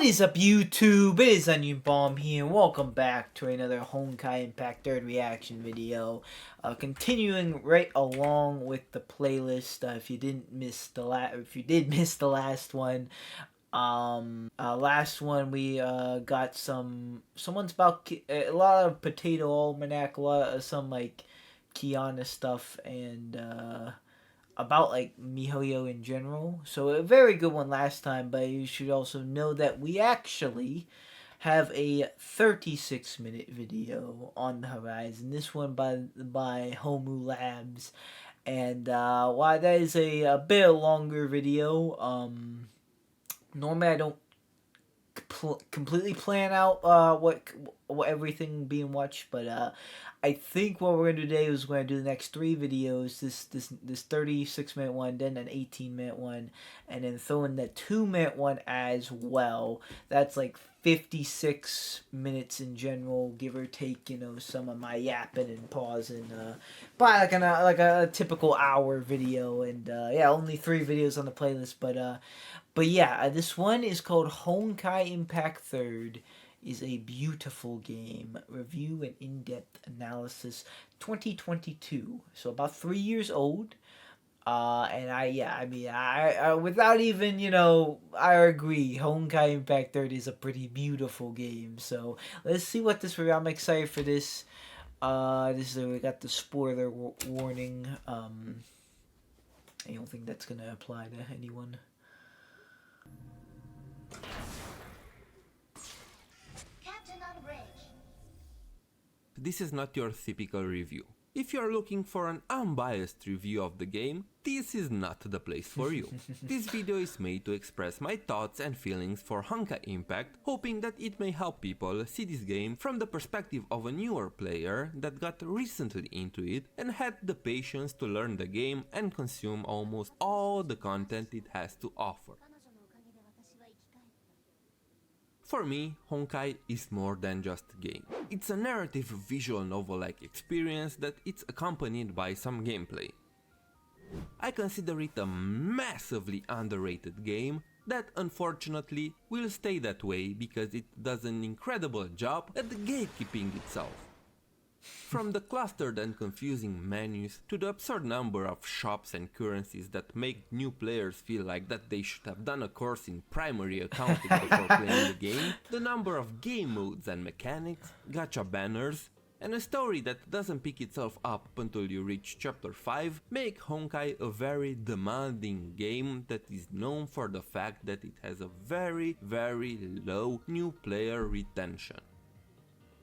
What is up, YouTube? It is Onion Bomb here. Welcome back to another Honkaiimpact third reaction video. Continuing right along with the playlist. If you did miss the last one, last one we got someone's about a lot of Potato Almanac, a lot of some like Kiana stuff, and about like MiHoYo in general. So a very good one last time, but you should also know that we actually have a 36-minute video on the horizon. This one by Homu Labs, and while that is a bit longer video, normally I don't completely plan out what everything being watched, but I think what we're gonna do today is we're gonna do the next three videos. This 36-minute one, then an 18-minute one, and then throw in the 2-minute one as well. That's like 56 minutes in general, give or take. You know, some of my yapping and pausing. By like a typical hour video, and yeah, only 3 videos on the playlist, but yeah, this one is called Honkaiimpact 3rd. Is a beautiful game. Review and in-depth analysis 2022. So about 3 years old. And I without even, I agree. Honkaiimpact 3rd is a pretty beautiful game. So let's see what this I'm excited for this. We got the spoiler warning. I don't think that's gonna apply to anyone. This is not your typical review. If you are looking for an unbiased review of the game, this is not the place for you. This video is made to express my thoughts and feelings for Honkaiimpact, hoping that it may help people see this game from the perspective of a newer player that got recently into it and had the patience to learn the game and consume almost all the content it has to offer. For me, Honkai is more than just a game. It's a narrative visual novel-like experience that it's accompanied by some gameplay. I consider it a massively underrated game that unfortunately will stay that way because it does an incredible job at the gatekeeping itself. From the clustered and confusing menus to the absurd number of shops and currencies that make new players feel like that they should have done a course in primary accounting before playing the game, the number of game modes and mechanics, gacha banners, and a story that doesn't pick itself up until you reach chapter 5 make Honkai a very demanding game that is known for the fact that it has a very low new player retention.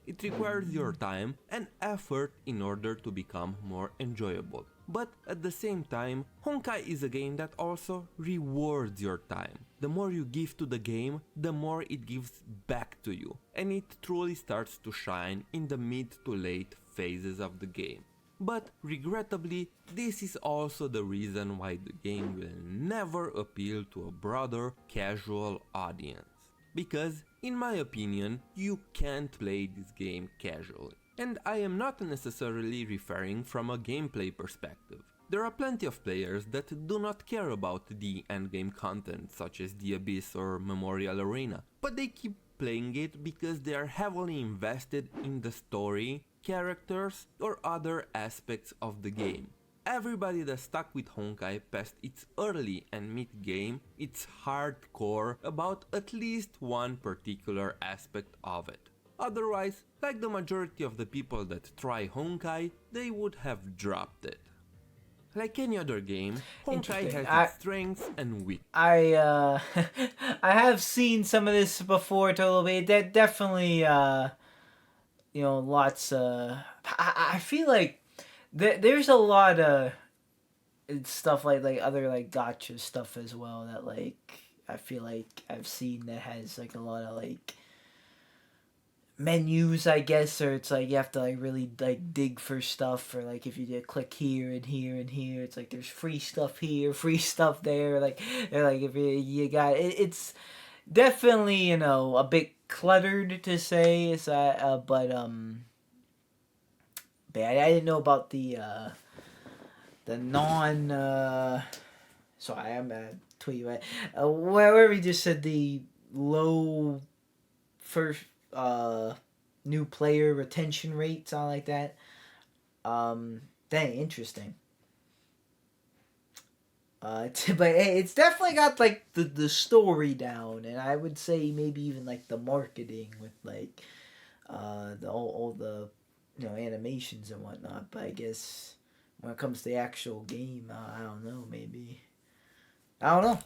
It requires your time and effort in order to become more enjoyable. But at the same time, Honkai is a game that also rewards your time. The more you give to the game, the more it gives back to you, and it truly starts to shine in the mid to late phases of the game. But regrettably, this is also the reason why the game will never appeal to a broader, casual audience. Because, in my opinion, you can't play this game casually. And I am not necessarily referring from a gameplay perspective. There are plenty of players that do not care about the endgame content such as the Abyss or Memorial Arena, but they keep playing it because they are heavily invested in the story, characters, or other aspects of the game. Everybody that stuck with Honkai past its early and mid game, it's hardcore about at least one particular aspect of it. Otherwise, like the majority of the people that try Honkai, they would have dropped it. Like any other game, Honkai has its strengths and weaknesses. I have seen some of this before totally. That definitely lots I feel like there's a lot of stuff like other like gotcha stuff as well that like I feel like I've seen that has like a lot of like menus, I guess, or it's like you have to like really like dig for stuff, or like if you did click here and here and here, it's like there's free stuff here, free stuff there, like or like if you got it, it's definitely a bit cluttered to say. It's but I didn't know about the non. Sorry, I'm tweet right. Wherever he just said the low first new player retention rate, something like that. Dang, interesting. But hey, it's definitely got like the story down, and I would say maybe even like the marketing with like the all the animations and whatnot. But I guess when it comes to the actual game, I don't know. Maybe I don't know.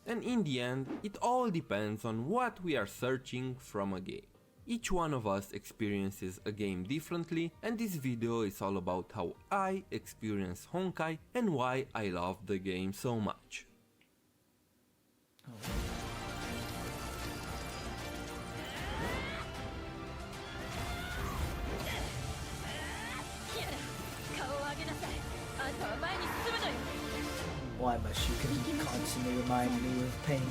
And in the end, it all depends on what we are searching from a game. Each one of us experiences a game differently, and this video is all about how I experience Honkai and why I love the game so much. Why must you constantly remind me of pain?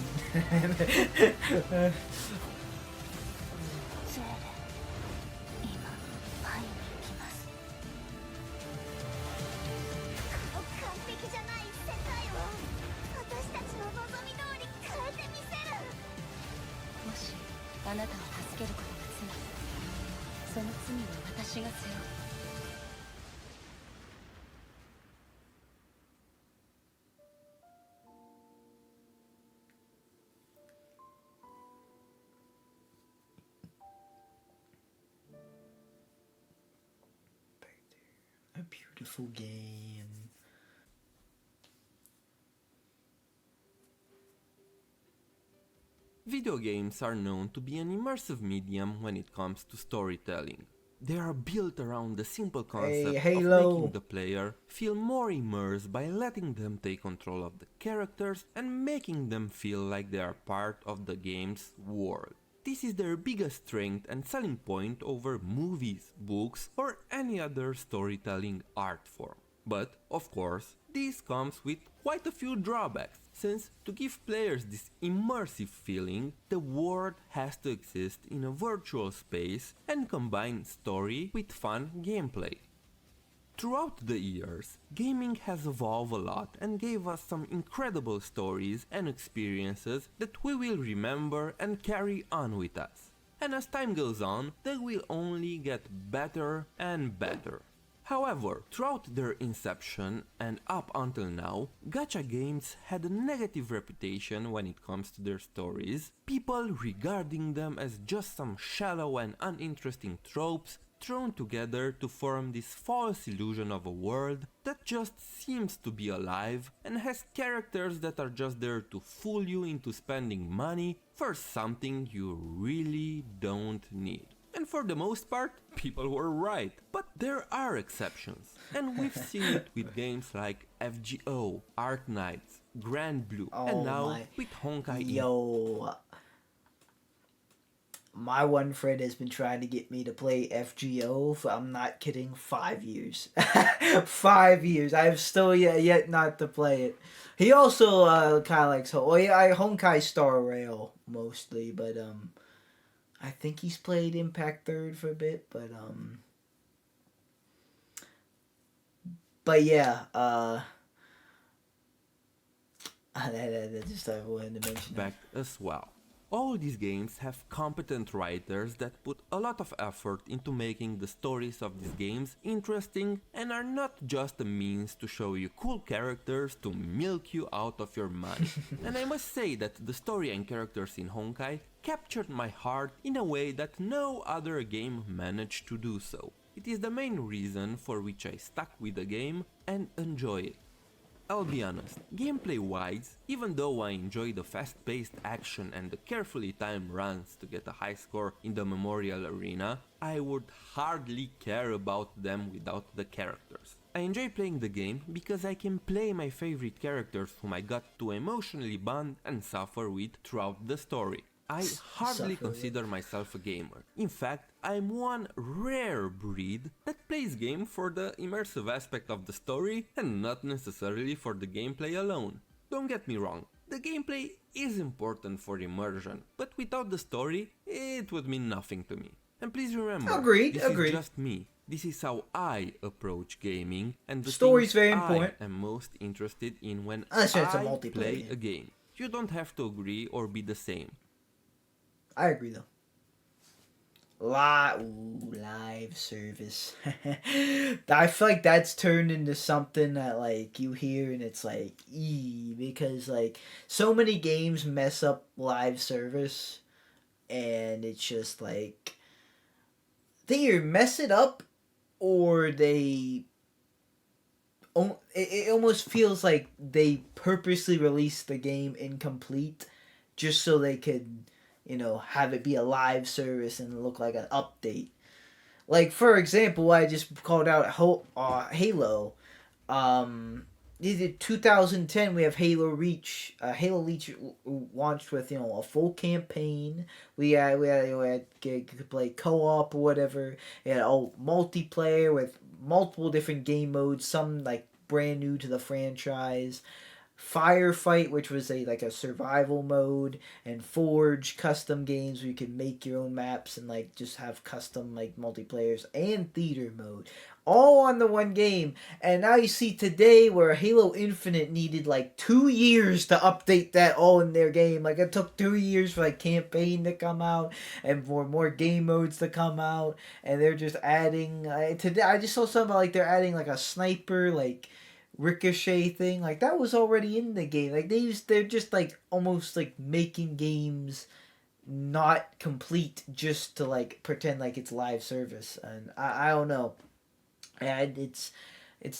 A beautiful game. Video games are known to be an immersive medium when it comes to storytelling. They are built around the simple concept of making the player feel more immersed by letting them take control of the characters and making them feel like they are part of the game's world. This is their biggest strength and selling point over movies, books, or any other storytelling art form. But, of course, this comes with quite a few drawbacks, since to give players this immersive feeling, the world has to exist in a virtual space and combine story with fun gameplay. Throughout the years, gaming has evolved a lot and gave us some incredible stories and experiences that we will remember and carry on with us. And as time goes on, they will only get better and better. However, throughout their inception and up until now, gacha games had a negative reputation when it comes to their stories, people regarding them as just some shallow and uninteresting tropes thrown together to form this false illusion of a world that just seems to be alive and has characters that are just there to fool you into spending money for something you really don't need. And for the most part, people were right. But there are exceptions. And we've seen it with games like FGO, Art Knights, Grand Blue, and now with Honkai. Yo, my one friend has been trying to get me to play FGO for, I'm not kidding, 5 years. 5 years. I have still yet not to play it. He also kind of likes Honkai Star Rail mostly, but I think he's played Impact 3rd for a bit, but yeah, that just I wanted to mention back as well. All these games have competent writers that put a lot of effort into making the stories of these games interesting and are not just a means to show you cool characters to milk you out of your money. And I must say that the story and characters in Honkai captured my heart in a way that no other game managed to do so. It is the main reason for which I stuck with the game and enjoy it. I'll be honest, gameplay-wise, even though I enjoy the fast-paced action and the carefully timed runs to get a high score in the Memorial Arena, I would hardly care about them without the characters. I enjoy playing the game because I can play my favorite characters whom I got to emotionally bond and suffer with throughout the story. I hardly consider myself a gamer. In fact, I'm one rare breed that plays game for the immersive aspect of the story and not necessarily for the gameplay alone. Don't get me wrong, the gameplay is important for immersion, but without the story, it would mean nothing to me. And please remember, this is just me. This is how I approach gaming and the story's very I important. am most interested in when Unless it's a I multiplayer play game. a game. You don't have to agree or be the same. I agree though. Live service. I feel like that's turned into something that like you hear and it's like because like so many games mess up live service and it's just like they either mess it up or it almost feels like they purposely released the game incomplete just so they could have it be a live service and look like an update. Like for example, I just called out Halo. Um, 2010 we have Halo Reach. Halo Reach launched with a full campaign. We had could play co-op or whatever. It had multiplayer with multiple different game modes. Some like brand new to the franchise. Firefight, which was a survival mode, and Forge custom games where you could make your own maps and like just have custom like multiplayers, and theater mode, all on the one game. And now you see today where Halo Infinite needed like 2 years to update that all in their game. Like it took 2 years for like campaign to come out and for more game modes to come out, and they're just adding. Today I just saw something like they're adding like a sniper like ricochet thing like that was already in the game. Like they're just like almost like making games not complete just to like pretend like it's live service. And I don't know, and it's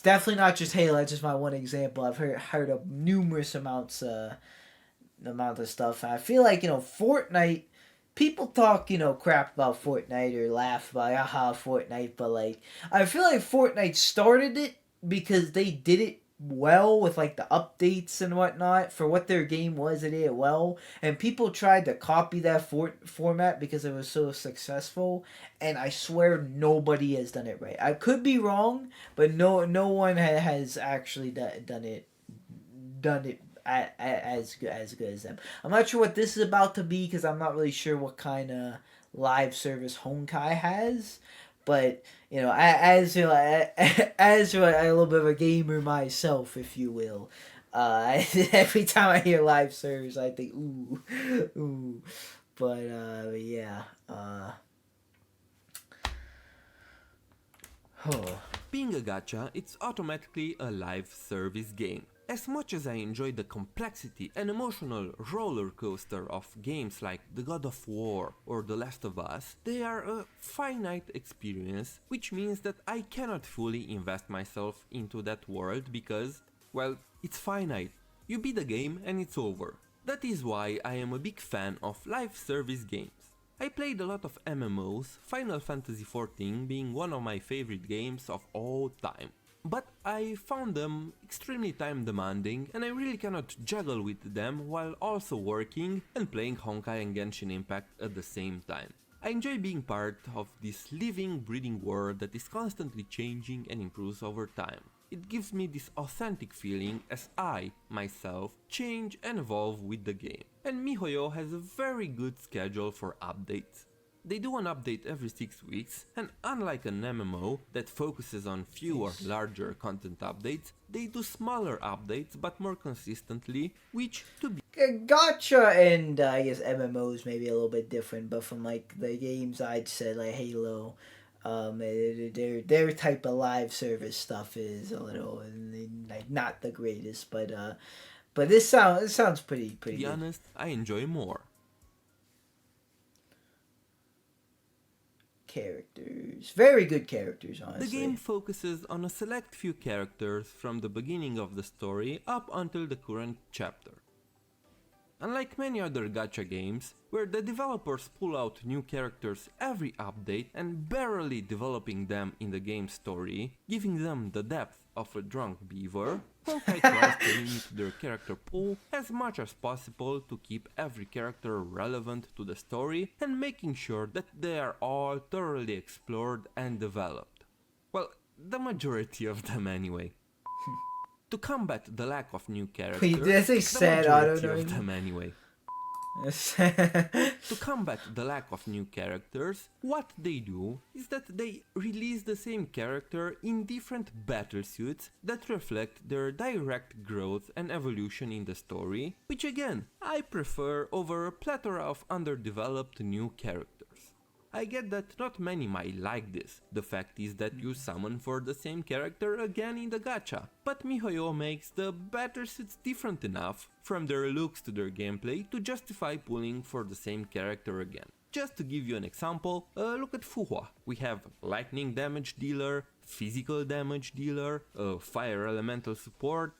definitely not just Halo. That's just my one example. I've heard of numerous amount of stuff. I feel like Fortnite, people talk crap about Fortnite or laugh about Fortnite, but like I feel like Fortnite started it because they did it well with like the updates and whatnot for what their game was. They did it well, and people tried to copy that format because it was so successful. And I swear nobody has done it right. I could be wrong, but no one has actually done it as good as them. I'm not sure what this is about to be because I'm not really sure what kind of live service Honkai has. But as a little bit of a gamer myself, if you will, every time I hear live service, I think ooh, ooh. But yeah. Oh. Being a gacha, it's automatically a live service game. As much as I enjoy the complexity and emotional roller coaster of games like The God of War or The Last of Us, they are a finite experience, which means that I cannot fully invest myself into that world because, well, it's finite. You beat the game and it's over. That is why I am a big fan of live service games. I played a lot of MMOs, Final Fantasy XIV being one of my favorite games of all time. But I found them extremely time demanding and I really cannot juggle with them while also working and playing Honkai and Genshin Impact at the same time. I enjoy being part of this living, breathing world that is constantly changing and improves over time. It gives me this authentic feeling as I, myself, change and evolve with the game. And MiHoYo has a very good schedule for updates. They do an update every 6 weeks, and unlike an MMO that focuses on fewer, larger content updates, they do smaller updates but more consistently, which to be Gotcha and I guess MMOs maybe a little bit different, but from like the games I'd said like Halo, their type of live service stuff is a little like not the greatest, but this sounds pretty to be good. honest, I enjoy more. Characters, very good characters, honestly. The game focuses on a select few characters from the beginning of the story up until the current chapter. Unlike many other gacha games, where the developers pull out new characters every update and barely developing them in the game story, giving them the depth of a drunk beaver, Honkai tries to limit their character pool as much as possible to keep every character relevant to the story and making sure that they are all thoroughly explored and developed. Well, the majority of them anyway. To combat the lack of new characters, Wait, did I say the sad auto majority of knowing? them anyway. To combat the lack of new characters, what they do is that they release the same character in different battlesuits that reflect their direct growth and evolution in the story, which again, I prefer over a plethora of underdeveloped new characters. I get that not many might like this, the fact is that you summon for the same character again in the gacha, but MiHoYo makes the battlesuits different enough, from their looks to their gameplay, to justify pulling for the same character again. Just to give you an example, look at Fuhua. We have lightning damage dealer, physical damage dealer, fire elemental support,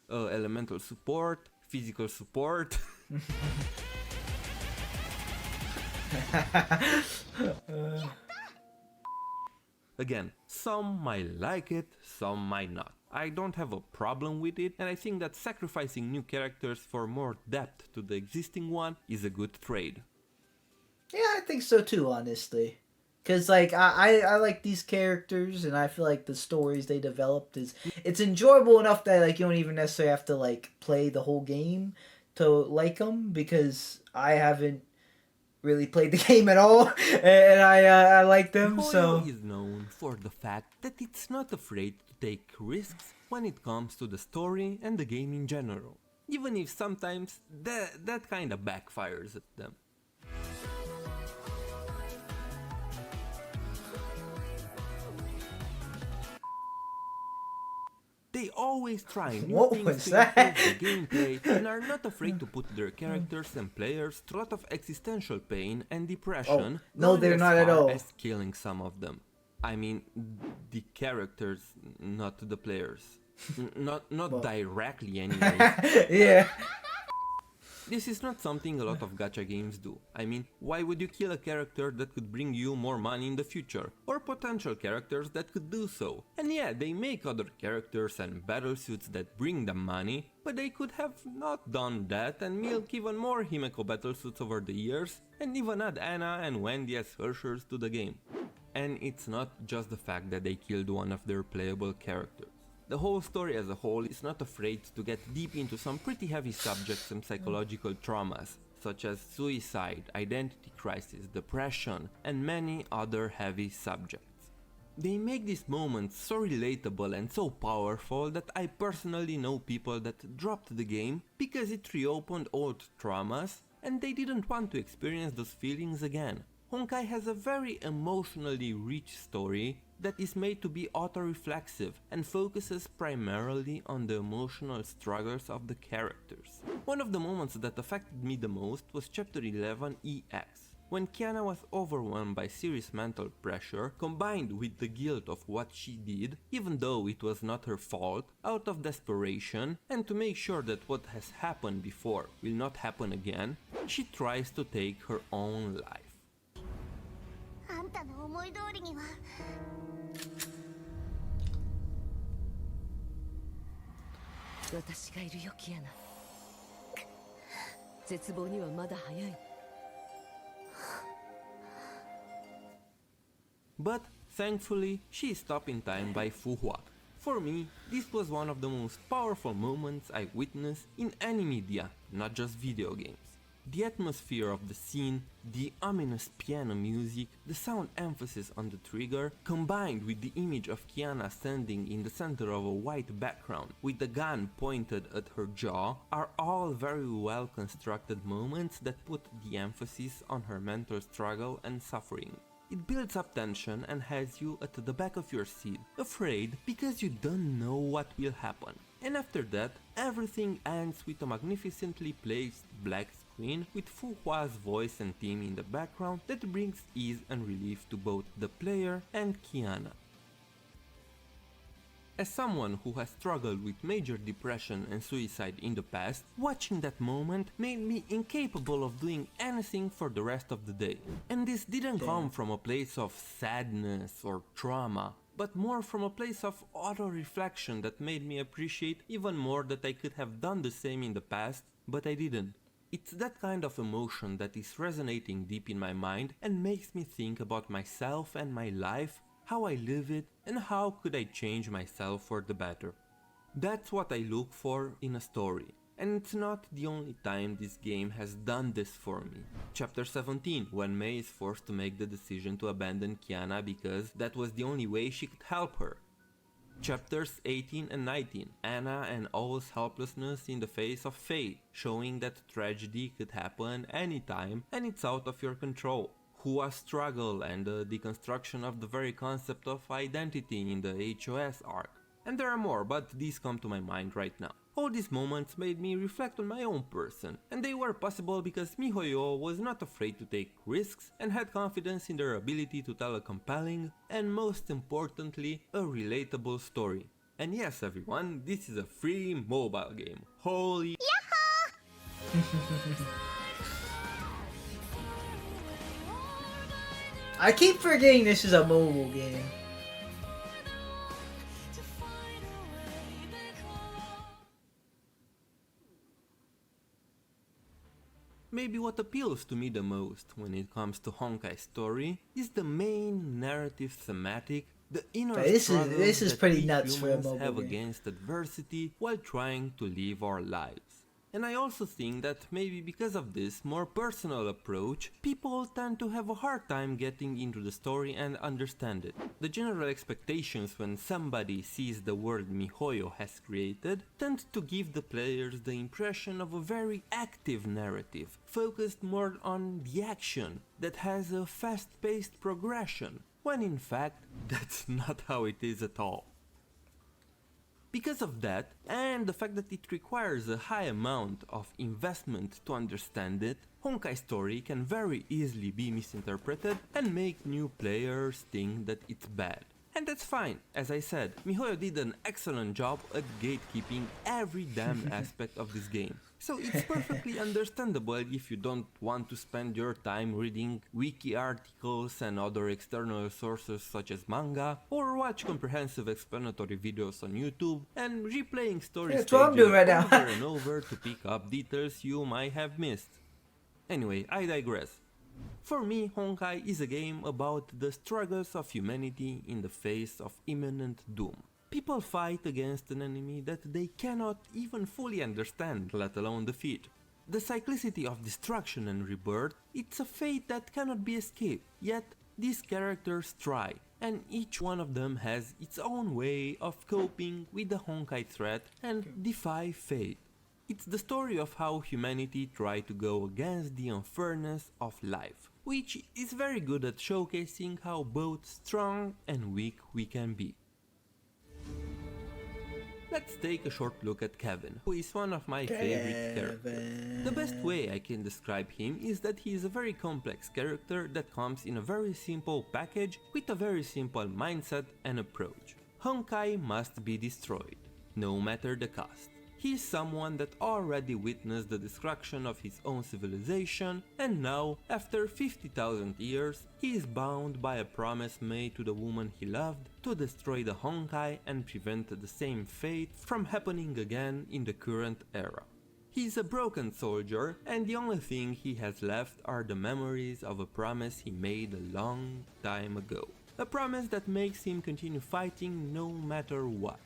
physical support. Again, some might like it, some might not. I don't have a problem with it, and I think that sacrificing new characters for more depth to the existing one is a good trade. Yeah, I think so too, honestly. Cause like I like these characters, and I feel like the stories they developed it's enjoyable enough that like you don't even necessarily have to like play the whole game to like them, because I haven't really played the game at all, and I like them. MiHoYo So is known for the fact that it's not afraid to take risks when it comes to the story and the game in general, even if sometimes that kinda backfires at them. They always try new What things was to that? improve the gameplay and are not afraid to put their characters and players through a lot of existential pain and depression, Oh, no, going they're as not at far all. as killing some of them. I mean, the characters, not the players. Not Well. directly anyways. Yeah. This is not something a lot of gacha games do. I mean, why would you kill a character that could bring you more money in the future? Or potential characters that could do so? And yeah, they make other characters and battlesuits that bring them money, but they could have not done that and milk even more Himeko battlesuits over the years, and even add Anna and Wendy as Hershers to the game. And it's not just the fact that they killed one of their playable characters. The whole story as a whole is not afraid to get deep into some pretty heavy subjects and psychological traumas, such as suicide, identity crisis, depression, and many other heavy subjects. They make these moments so relatable and so powerful that I personally know people that dropped the game because it reopened old traumas and they didn't want to experience those feelings again. Honkai has a very emotionally rich story that is made to be auto-reflexive and focuses primarily on the emotional struggles of the characters. One of the moments that affected me the most was Chapter 11 EX, when Kiana was overwhelmed by serious mental pressure combined with the guilt of what she did, even though it was not her fault, out of desperation, and to make sure that what has happened before will not happen again, she tries to take her own life. あんたの思い通りには私がいるよキアナ絶望にはまだ早い But thankfully, she is stopped in time by Fuhua. For me, this was one of the most powerful moments I witnessed in any media, not just video games. The atmosphere of the scene, the ominous piano music, the sound emphasis on the trigger, combined with the image of Kiana standing in the center of a white background with the gun pointed at her jaw, are all very well constructed moments that put the emphasis on her mental struggle and suffering. It builds up tension and has you at the back of your seat, afraid because you don't know what will happen. And after that, everything ends with a magnificently placed black screen with Fuhua's voice and theme in the background that brings ease and relief to both the player and Kiana. As someone who has struggled with major depression and suicide in the past, watching that moment made me incapable of doing anything for the rest of the day. And this didn't come from a place of sadness or trauma, but more from a place of auto-reflection that made me appreciate even more that I could have done the same in the past, but I didn't. It's that kind of emotion that is resonating deep in my mind and makes me think about myself and my life, how I live it, and how could I change myself for the better. That's what I look for in a story. And it's not the only time this game has done this for me. Chapter 17, when Mei is forced to make the decision to abandon Kiana because that was the only way she could help her. Chapters 18 and 19, Anna and O's helplessness in the face of fate, showing that tragedy could happen anytime and it's out of your control. Hua's struggle and the deconstruction of the very concept of identity in the HOS arc. And there are more, but these come to my mind right now. All these moments made me reflect on my own person, and they were possible because MiHoYo was not afraid to take risks and had confidence in their ability to tell a compelling and, most importantly, a relatable story. And yes, everyone, this is a free mobile game. Holy I keep forgetting this is a mobile game. Maybe what appeals to me the most when it comes to Honkai's story is the main narrative thematic, the inner struggles this is that pretty we nuts for a humans mobile have game. against adversity while trying to live our lives. And I also think that maybe because of this more personal approach, people tend to have a hard time getting into the story and understand it. The general expectations when somebody sees the world MiHoYo has created tend to give the players the impression of a very active narrative, focused more on the action, that has a fast-paced progression, when in fact that's not how it is at all. Because of that, and the fact that it requires a high amount of investment to understand it, Honkai's story can very easily be misinterpreted and make new players think that it's bad. And that's fine. As I said, MiHoYo did an excellent job at gatekeeping every damn aspect of this game. So it's perfectly understandable if you don't want to spend your time reading wiki articles and other external sources such as manga, or watch comprehensive explanatory videos on YouTube and replaying story That's what I'm doing right now. over and over to pick up details you might have missed. Anyway, I digress. For me, Honkai is a game about the struggles of humanity in the face of imminent doom. People fight against an enemy that they cannot even fully understand, let alone defeat. The cyclicity of destruction and rebirth, it's a fate that cannot be escaped, yet these characters try, and each one of them has its own way of coping with the Honkai threat and defy fate. It's the story of how humanity tried to go against the unfairness of life, which is very good at showcasing how both strong and weak we can be. Let's take a short look at Kevin, who is one of my favorite characters. The best way I can describe him is that he is a very complex character that comes in a very simple package with a very simple mindset and approach. Honkai must be destroyed, no matter the cost. He is someone that already witnessed the destruction of his own civilization, and now, after 50,000 years, he is bound by a promise made to the woman he loved to destroy the Honkai and prevent the same fate from happening again in the current era. He is a broken soldier, and the only thing he has left are the memories of a promise he made a long time ago. A promise that makes him continue fighting no matter what.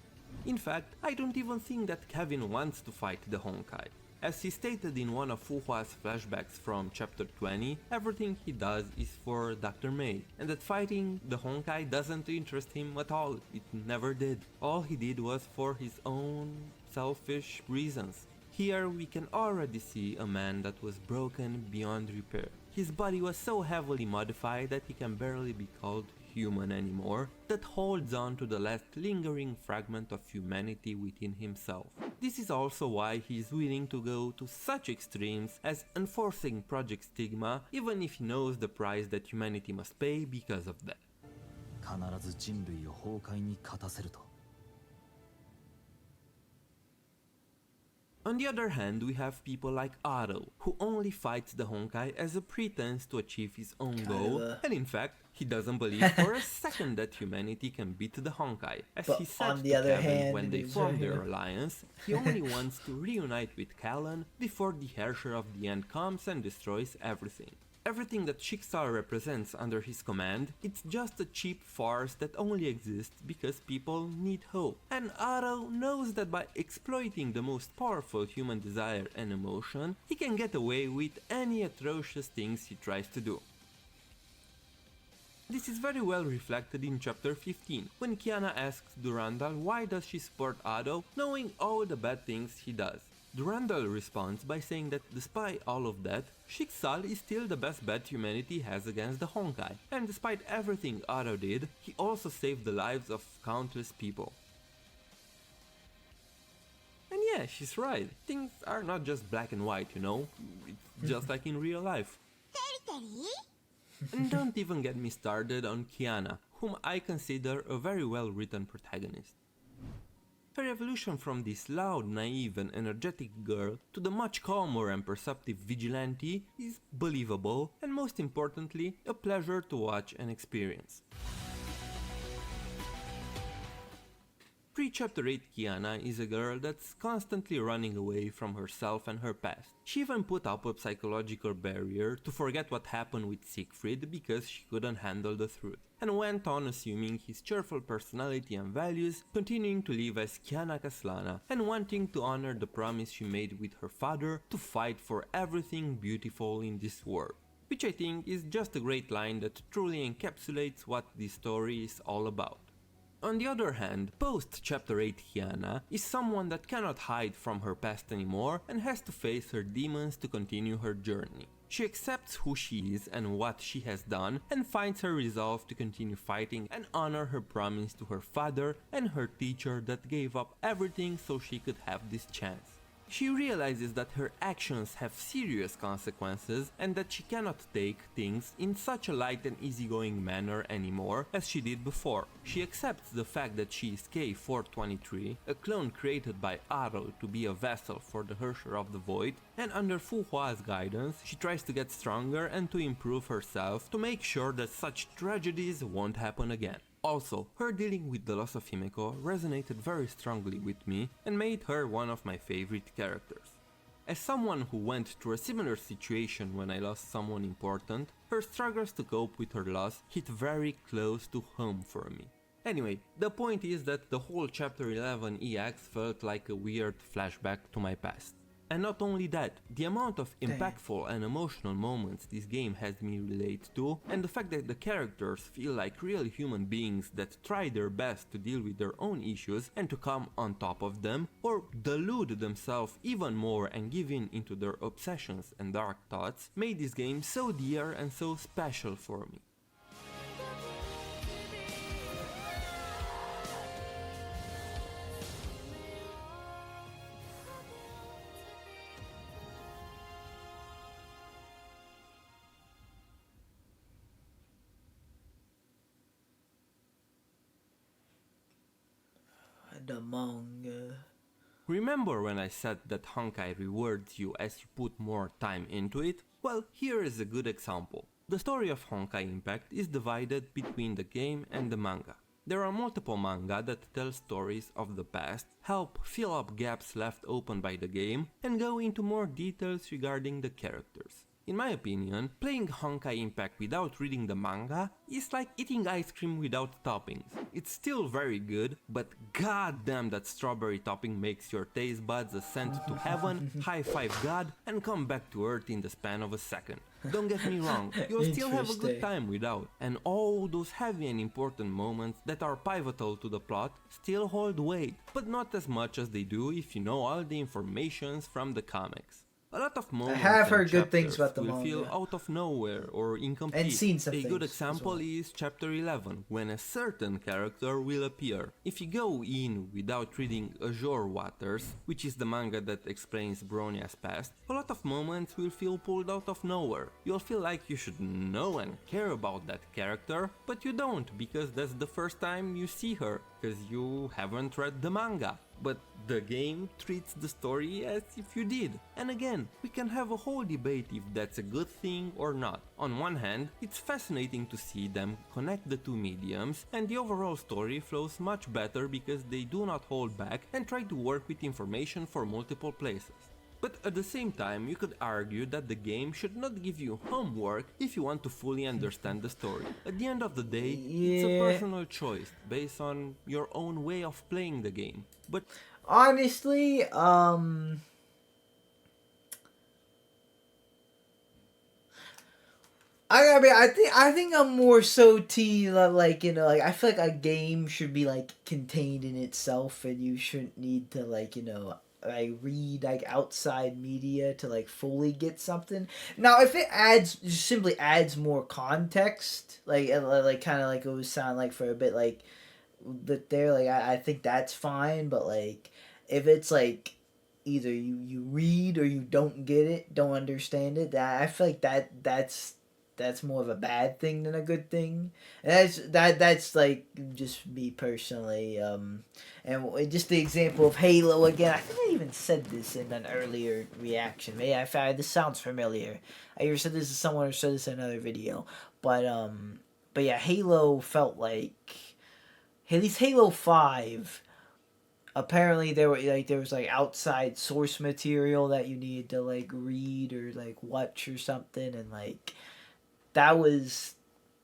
In fact, I don't even think that Kevin wants to fight the Honkai. As he stated in one of Fuhua's flashbacks from chapter 20, everything he does is for Dr. Mei, and that fighting the Honkai doesn't interest him at all, it never did. All he did was for his own selfish reasons. Here we can already see a man that was broken beyond repair. His body was so heavily modified that he can barely be called human anymore, that holds on to the last lingering fragment of humanity within himself. This is also why he is willing to go to such extremes as enforcing Project Stigma, even if he knows the price that humanity must pay because of that. 必ず人類を崩壊に勝たせると。 On the other hand, we have people like Otto, who only fights the Honkai as a pretense to achieve his own goal, and in fact, he doesn't believe for a second that humanity can beat the Honkai. As But he said on to the other Kevin hand, when they it is formed right their here. alliance, he only wants to reunite with Callan before the Herrscher of the End comes and destroys everything. Everything that Schicksal represents under his command, it's just a cheap farce that only exists because people need hope. And Aro knows that by exploiting the most powerful human desire and emotion, he can get away with any atrocious things he tries to do. This is very well reflected in chapter 15, when Kiana asks Durandal why does she support Ado, knowing all the bad things he does. Durandal responds by saying that despite all of that, Schicksal is still the best bet humanity has against the Honkai, and despite everything Ado did, he also saved the lives of countless people. And yeah, she's right, things are not just black and white, you know, it's just like in real life. And don't even get me started on Kiana, whom I consider a very well written protagonist. Her evolution from this loud, naive and energetic girl to the much calmer and perceptive vigilante is believable and most importantly, a pleasure to watch and experience. Pre-Chapter 8 Kiana is a girl that's constantly running away from herself and her past. She even put up a psychological barrier to forget what happened with Siegfried because she couldn't handle the truth, and went on assuming his cheerful personality and values, continuing to live as Kiana Kaslana and wanting to honor the promise she made with her father to fight for everything beautiful in this world. Which I think is just a great line that truly encapsulates what this story is all about. On the other hand, post-Chapter 8 Kiana is someone that cannot hide from her past anymore and has to face her demons to continue her journey. She accepts who she is and what she has done and finds her resolve to continue fighting and honor her promise to her father and her teacher that gave up everything so she could have this chance. She realizes that her actions have serious consequences and that she cannot take things in such a light and easygoing manner anymore as she did before. She accepts the fact that she is K423, a clone created by Aro to be a vessel for the Herrscher of the Void, and under Fu Hua's guidance she tries to get stronger and to improve herself to make sure that such tragedies won't happen again. Also, her dealing with the loss of Himeko resonated very strongly with me and made her one of my favorite characters. As someone who went through a similar situation when I lost someone important, her struggles to cope with her loss hit very close to home for me. Anyway, the point is that the whole chapter 11 EX felt like a weird flashback to my past. And not only that, the amount of impactful and emotional moments this game has me relate to, and the fact that the characters feel like real human beings that try their best to deal with their own issues and to come on top of them, or delude themselves even more and give in into their obsessions and dark thoughts, made this game so dear and so special for me. The manga. Remember when I said that Honkai rewards you as you put more time into it? Well, here is a good example. The story of Honkaiimpact is divided between the game and the manga. There are multiple manga that tell stories of the past, help fill up gaps left open by the game, and go into more details regarding the characters. In my opinion, playing Honkaiimpact without reading the manga is like eating ice cream without toppings. It's still very good, but goddamn that strawberry topping makes your taste buds ascend to heaven, high five God, and come back to earth in the span of a second. Don't get me wrong, you'll still have a good time without, and all those heavy and important moments that are pivotal to the plot still hold weight, but not as much as they do if you know all the informations from the comics. A lot of moments I have and heard good things chapters about the will feel manga. out of nowhere or incomplete. And seen some A good things as example well. is chapter 11, when a certain character will appear. If you go in without reading Azure Waters, which is the manga that explains Bronia's past, a lot of moments will feel pulled out of nowhere. You'll feel like you should know and care about that character, but you don't, because that's the first time you see her, because you haven't read the manga. But the game treats the story as if you did. And again, we can have a whole debate if that's a good thing or not. On one hand, it's fascinating to see them connect the two mediums, and the overall story flows much better because they do not hold back and try to work with information for multiple places. But at the same time, you could argue that the game should not give you homework if you want to fully understand the story. At the end of the day, it's a Yeah. personal choice based on your own way of playing the game. But Honestly, I think I'm more so like, you know, like I feel like a game should be like contained in itself, and you shouldn't need to, like, you know, like read like outside media to like fully get something. Now, if it adds, just simply adds more context, like kind of like it was sound like for a bit, like that there, like I think that's fine. But like if it's like either you read or you don't get it, don't understand it, that I feel like that's more of a bad thing than a good thing. And that's like just me personally. And just the example of Halo again. I think I even said this in an earlier reaction. Maybe I found this sounds familiar. I either said this to someone or said this in another video. But yeah, Halo felt like, at least Halo 5, apparently there was like outside source material that you needed to like read or like watch or something, and like that was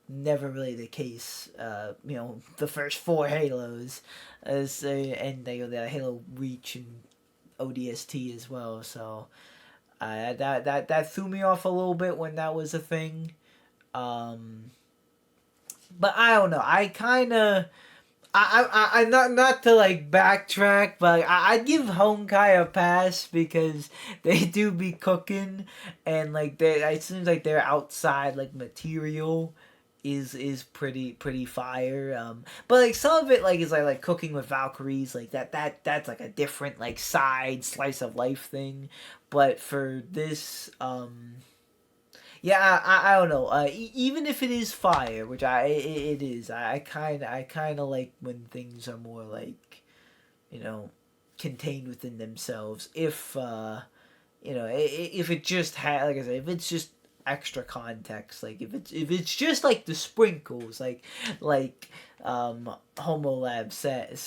never really the case. You know, the first 4 Halos, and they the Halo Reach and ODST as well. So that threw me off a little bit when that was a thing. But I don't know. I kind of. I not to like backtrack, but I'd give Honkai a pass because they do be cooking, and like it seems like their outside like material is pretty fire. But like some of it like is like cooking with Valkyries, like that's like a different like side slice of life thing. But for this, yeah, I don't know. Even if it is fire, which it is, I kind of like when things are more like, you know, contained within themselves. If you know, if it just had, like I said, if it's just extra context, like if it's just like the sprinkles, Homo Lab says.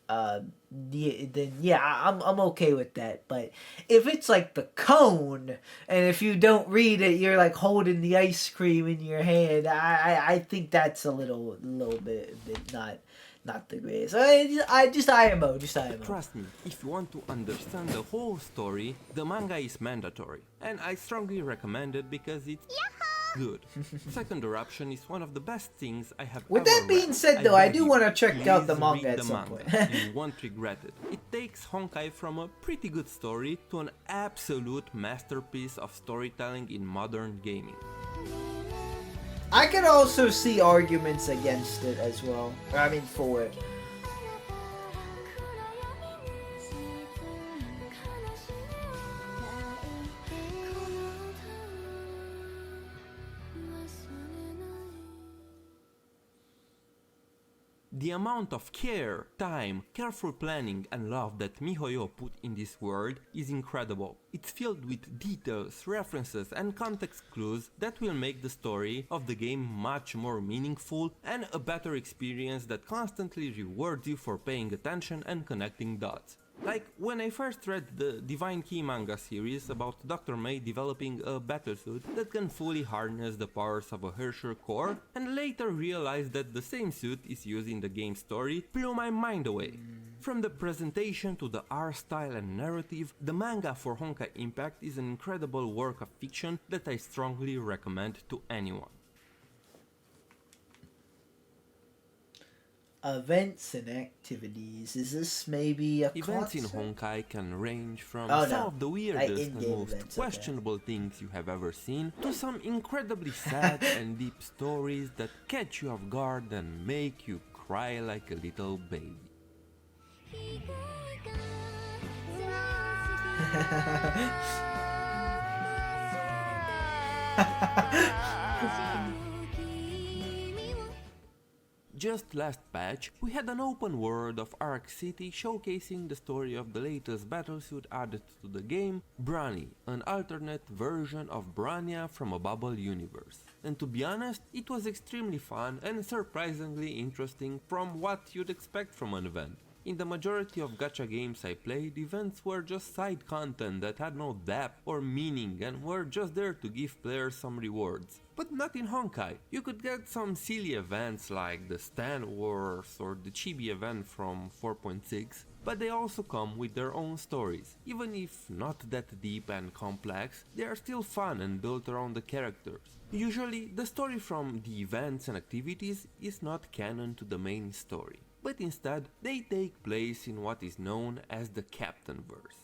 Then yeah, I'm okay with that. But if it's like the cone, and if you don't read it, you're like holding the ice cream in your hand. I think that's a little bit not the greatest. I just IMO. trust me, if you want to understand the whole story, the manga is mandatory. And I strongly recommend it because it's good. Second Eruption is one of the best things I have With ever that being read. said, though, I beg do you, want to check out the please manga read at the some manga. point. You won't regret it. It takes Honkai from a pretty good story to an absolute masterpiece of storytelling in modern gaming. I could also see arguments against it as well. I mean, for it. The amount of care, time, careful planning and love that MiHoYo put in this world is incredible. It's filled with details, references and context clues that will make the story of the game much more meaningful and a better experience that constantly rewards you for paying attention and connecting dots. Like when I first read the Divine Key manga series about Dr. May developing a battlesuit that can fully harness the powers of a Herrscher core, and later realized that the same suit is used in the game's story, blew my mind away. From the presentation to the art style and narrative, the manga for Honkaiimpact is an incredible work of fiction that I strongly recommend to anyone. Events and activities. Is this maybe a Events in concert? Honkai can range from Oh, some no. of the Like weirdest and in-game most events, okay. questionable things you have ever seen, to some incredibly sad and deep stories that catch you off guard and make you cry like a little baby. Just last patch, we had an open world of Ark City showcasing the story of the latest battlesuit added to the game, Brani, an alternate version of Brania from a Bubble universe. And to be honest, it was extremely fun and surprisingly interesting from what you'd expect from an event. In the majority of gacha games I played, events were just side content that had no depth or meaning and were just there to give players some rewards. But not in Honkai. You could get some silly events like the Stand Wars or the Chibi event from 4.6, but they also come with their own stories. Even if not that deep and complex, they are still fun and built around the characters. Usually, the story from the events and activities is not canon to the main story, but instead they take place in what is known as the Captainverse,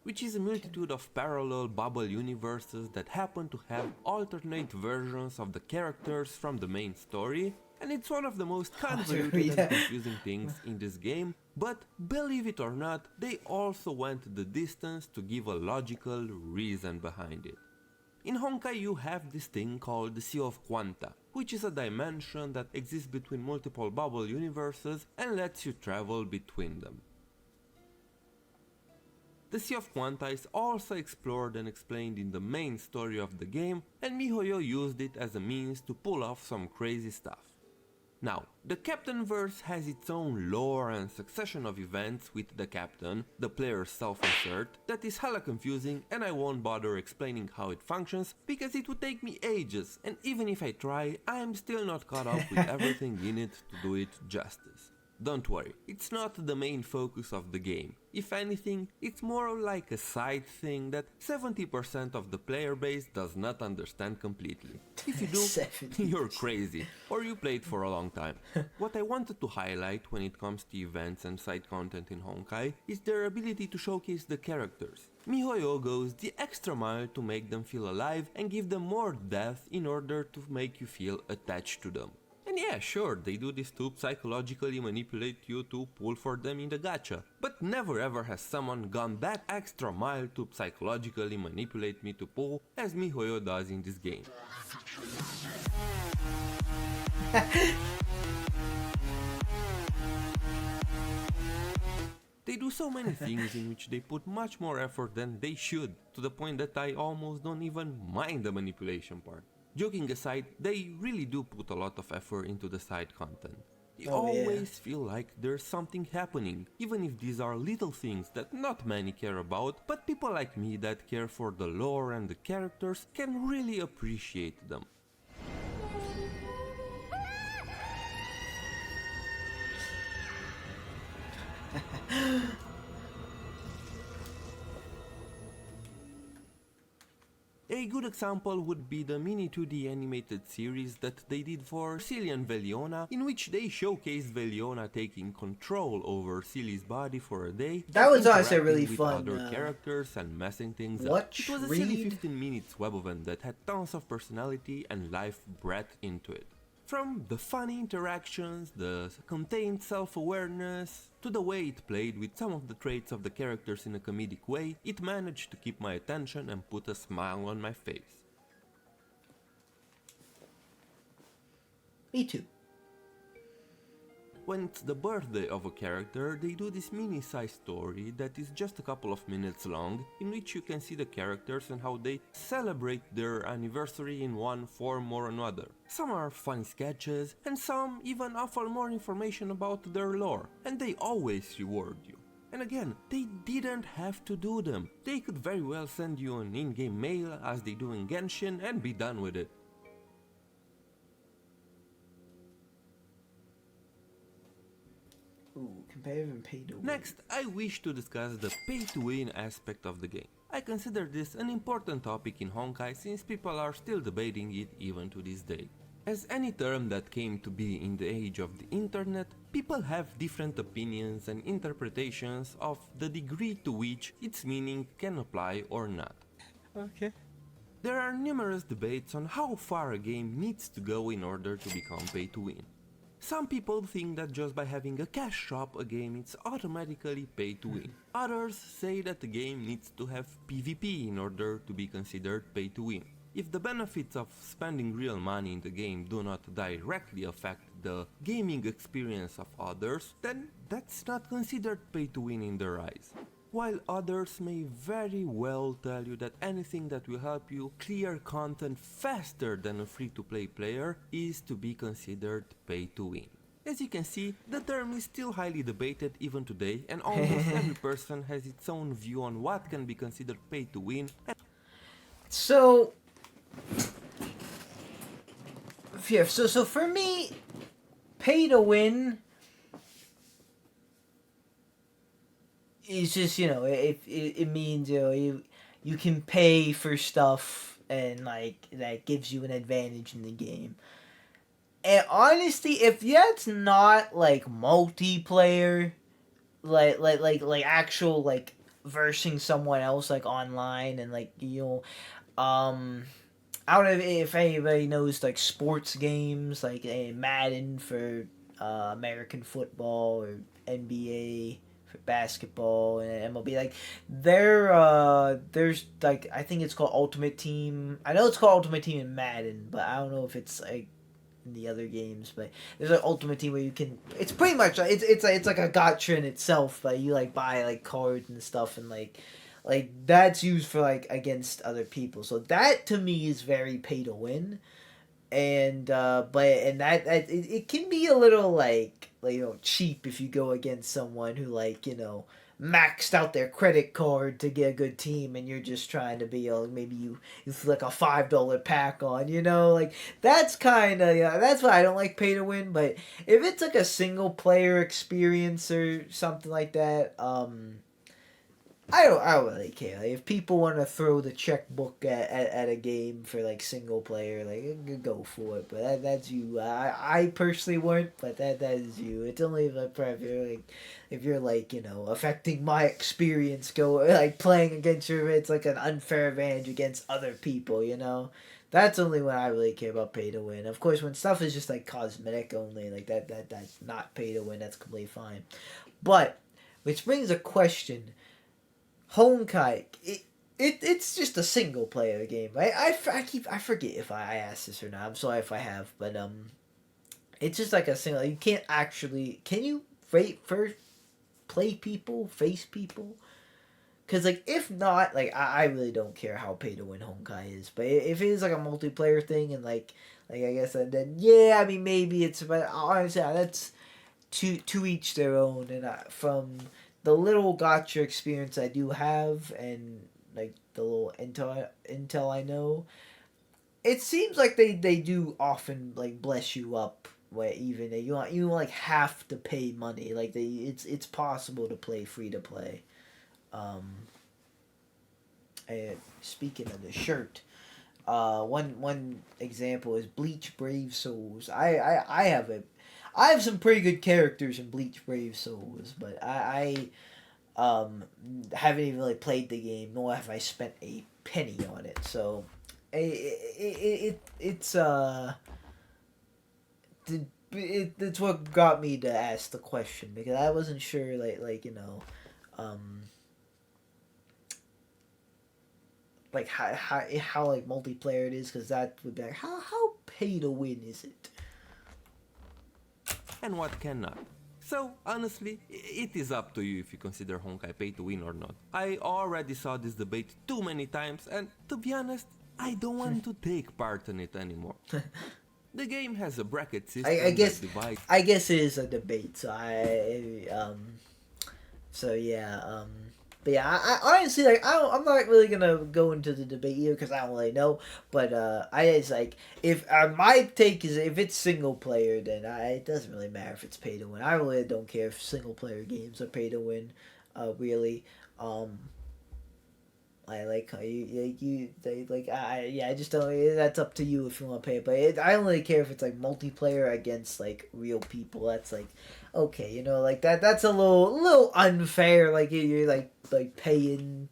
which is a multitude of parallel bubble universes that happen to have alternate versions of the characters from the main story, and it's one of the most convoluted and confusing things in this game, but believe it or not, they also went the distance to give a logical reason behind it. In Honkai you have this thing called the Sea of Quanta, which is a dimension that exists between multiple bubble universes and lets you travel between them. The Sea of Quanta is also explored and explained in the main story of the game, and MiHoYo used it as a means to pull off some crazy stuff. Now, the Captainverse has its own lore and succession of events with the captain, the player's self-insert, that is hella confusing, and I won't bother explaining how it functions because it would take me ages, and even if I try, I am still not caught up with everything in it to do it justice. Don't worry, it's not the main focus of the game. If anything, it's more like a side thing that 70% of the player base does not understand completely. If you do, you're crazy, or you played for a long time. What I wanted to highlight when it comes to events and side content in Honkai is their ability to showcase the characters. MiHoYo goes the extra mile to make them feel alive and give them more depth in order to make you feel attached to them. And yeah, sure, they do this to psychologically manipulate you to pull for them in the gacha, but never ever has someone gone that extra mile to psychologically manipulate me to pull as MiHoYo does in this game. They do so many things in which they put much more effort than they should, to the point that I almost don't even mind the manipulation part. Joking aside, they really do put a lot of effort into the side content. You always feel like there's something happening, even if these are little things that not many care about, but people like me that care for the lore and the characters can really appreciate them. A good example would be the mini 2D animated series that they did for Cilly and Veliona, in which they showcased Veliona taking control over Cilly's body for a day. That was honestly interacting really with fun. Other characters and messing things up. It was a silly 15 minutes web event that had tons of personality and life breath into it. From the funny interactions, the contained self-awareness, to the way it played with some of the traits of the characters in a comedic way, it managed to keep my attention and put a smile on my face. Me too. When it's the birthday of a character, they do this mini-sized story that is just a couple of minutes long, in which you can see the characters and how they celebrate their anniversary in one form or another. Some are funny sketches, and some even offer more information about their lore, and they always reward you. And again, they didn't have to do them. They could very well send you an in-game mail as they do in Genshin and be done with it. Ooh, competitive and pay to win. Next, I wish to discuss the pay-to-win aspect of the game. I consider this an important topic in Honkai since people are still debating it even to this day. As any term that came to be in the age of the internet, people have different opinions and interpretations of the degree to which its meaning can apply or not. Okay. There are numerous debates on how far a game needs to go in order to become pay-to-win. Some people think that just by having a cash shop a game is automatically pay to win. Others say that the game needs to have PvP in order to be considered pay to win. If the benefits of spending real money in the game do not directly affect the gaming experience of others, then that's not considered pay to win in their eyes. While others may very well tell you that anything that will help you clear content faster than a free-to-play player is to be considered pay-to-win. As you can see, the term is still highly debated even today, and almost every person has its own view on what can be considered pay to win. So, yeah, so for me, pay to win is just, you know, it means, you know, you can pay for stuff and like that gives you an advantage in the game. And honestly, if that's not like multiplayer, like actual like versing someone else like online and like, you know, I don't know if anybody knows like sports games like Madden for American football or NBA for basketball and MLB, like there's like, I think it's called Ultimate Team. I know it's called Ultimate Team in Madden, but I don't know if it's like in the other games. But there's an Ultimate Team where you can, it's pretty much it's like a gacha in itself, but you like buy like cards and stuff, and like that's used for like against other people. So that to me is very pay to win. And but and that it can be a little like, you know, cheap if you go against someone who, like, you know, maxed out their credit card to get a good team, and you're just trying to be maybe you like a $5 pack on, you know, like that's kind of, yeah, that's why I don't like pay to win. But if it's like a single player experience or something like that, I don't really care. Like, if people want to throw the checkbook at a game for like single player, like, go for it. But that's you. I personally wouldn't, but that is you. It's only like if you're like, you know, affecting my experience, go like playing against you. It's like an unfair advantage against other people. You know, that's only when I really care about pay to win. Of course, when stuff is just like cosmetic only, like that's not pay to win. That's completely fine. But which brings a question. Honkai, it's just a single player game. I forget if I asked this or not. I'm sorry if I have, but it's just like a single. You can't actually, can you first play people, face people? Because like if not, like I really don't care how pay to win Honkai is. But if it is like a multiplayer thing and like I guess then yeah, I mean maybe it's, but honestly that's to each their own. And from the little gacha experience I do have, and like the little intel I know, it seems like they do often like bless you up where even you like have to pay money. Like it's possible to play free to play. And speaking of the shirt, one example is Bleach Brave Souls. I have some pretty good characters in Bleach Brave Souls, but I haven't even really played the game, nor have I spent a penny on it. So it's it's what got me to ask the question, because I wasn't sure like you know, like how like multiplayer it is, because that would be like how pay to win is it? And what cannot. So, honestly, it is up to you if you consider Honkai pay to win or not. I already saw this debate too many times, and to be honest, I don't want to take part in it anymore. The game has a bracket system I guess that divides. I guess it is a debate. But yeah, I honestly, like, I'm not really gonna go into the debate here because I don't really know. But it's like, if my take is, if it's single player, then it doesn't really matter if it's pay to win. I really don't care if single player games are pay to win. Really, I like how I just don't. That's up to you if you want to pay. But I don't really care if it's like multiplayer against like real people. That's like, okay, you know, like that's a little unfair. Like you're like paying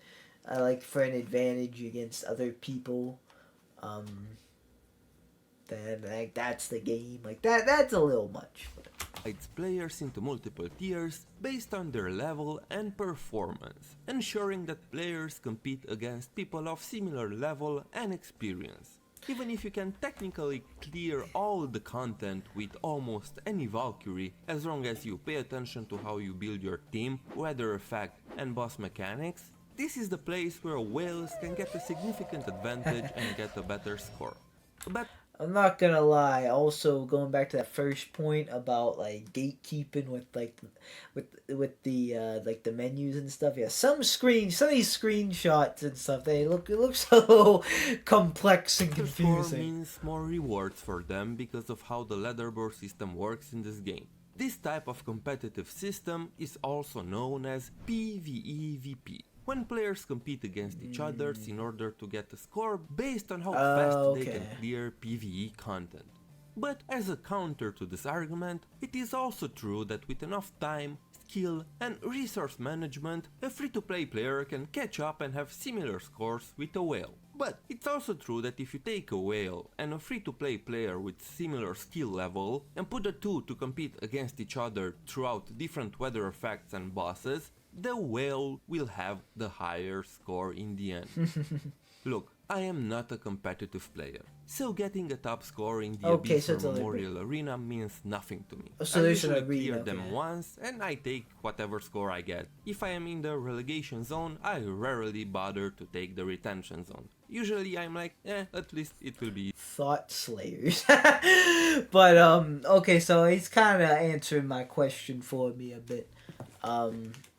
like for an advantage against other people. Then like that's the game. Like that's a little much. Divides players into multiple tiers based on their level and performance, ensuring that players compete against people of similar level and experience. Even if you can technically clear all the content with almost any Valkyrie, as long as you pay attention to how you build your team, weather effect and boss mechanics, this is the place where whales can get a significant advantage and get a better score. But I'm not gonna lie. Also, going back to that first point about like gatekeeping with with the like the menus and stuff. Yeah, some of these screenshots and stuff. It looks a little complex and The score confusing. means more rewards for them because of how the leaderboard system works in this game. This type of competitive system is also known as PvEVP, when players compete against each other in order to get a score based on how fast they can Okay. clear PvE content. But as a counter to this argument, it is also true that with enough time, skill and resource management, a free-to-play player can catch up and have similar scores with a whale. But it's also true that if you take a whale and a free-to-play player with similar skill level and put the two to compete against each other throughout different weather effects and bosses, the whale will have the higher score in the end. Look, I am not a competitive player, so getting a top score in the Okay, Abyss so or it's a Memorial Arena means nothing to me. So I there's an usually arena, clear them okay. once and I take whatever score I get. If I am in the relegation zone, I rarely bother to take the retention zone. Usually I'm like, at least it will be Thought slayers. But okay, so he's kind of answering my question for me a bit.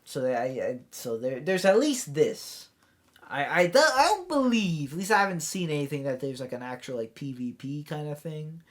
So that so there's at least this. I don't believe, at least I haven't seen anything that there's like an actual like PvP kind of thing.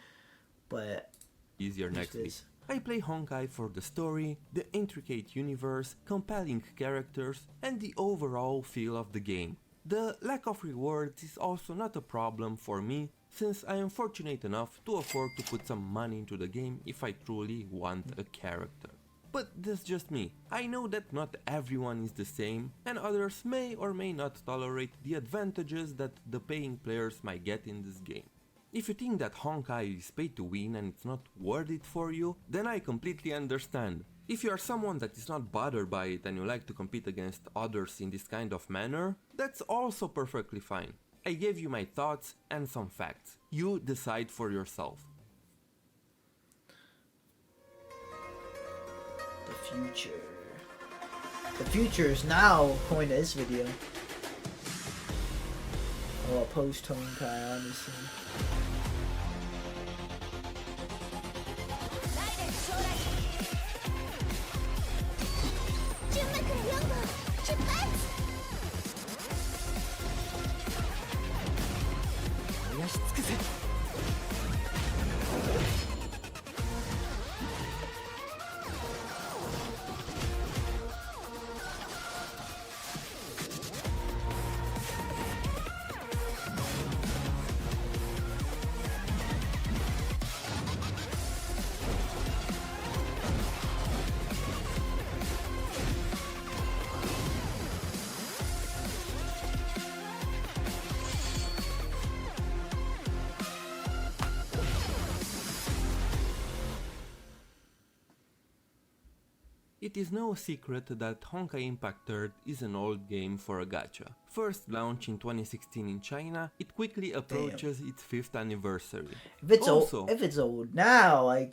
But easier there's next week. this. I play Honkai for the story, the intricate universe, compelling characters, and the overall feel of the game. The lack of rewards is also not a problem for me, since I am fortunate enough to afford to put some money into the game if I truly want a character. But that's just me. I know that not everyone is the same, and others may or may not tolerate the advantages that the paying players might get in this game. If you think that Honkai is pay to win and it's not worth it for you, then I completely understand. If you are someone that is not bothered by it and you like to compete against others in this kind of manner, that's also perfectly fine. I gave you my thoughts and some facts. You decide for yourself. The future. The future is now, according to this video. Or post Honkai, honestly. 純幕の4号出発。燃やし尽くせ。 It is no secret that Honkaiimpact 3rd is an old game for a gacha. First launched in 2016 in China, it quickly approaches its 5th anniversary. If it's old now, like,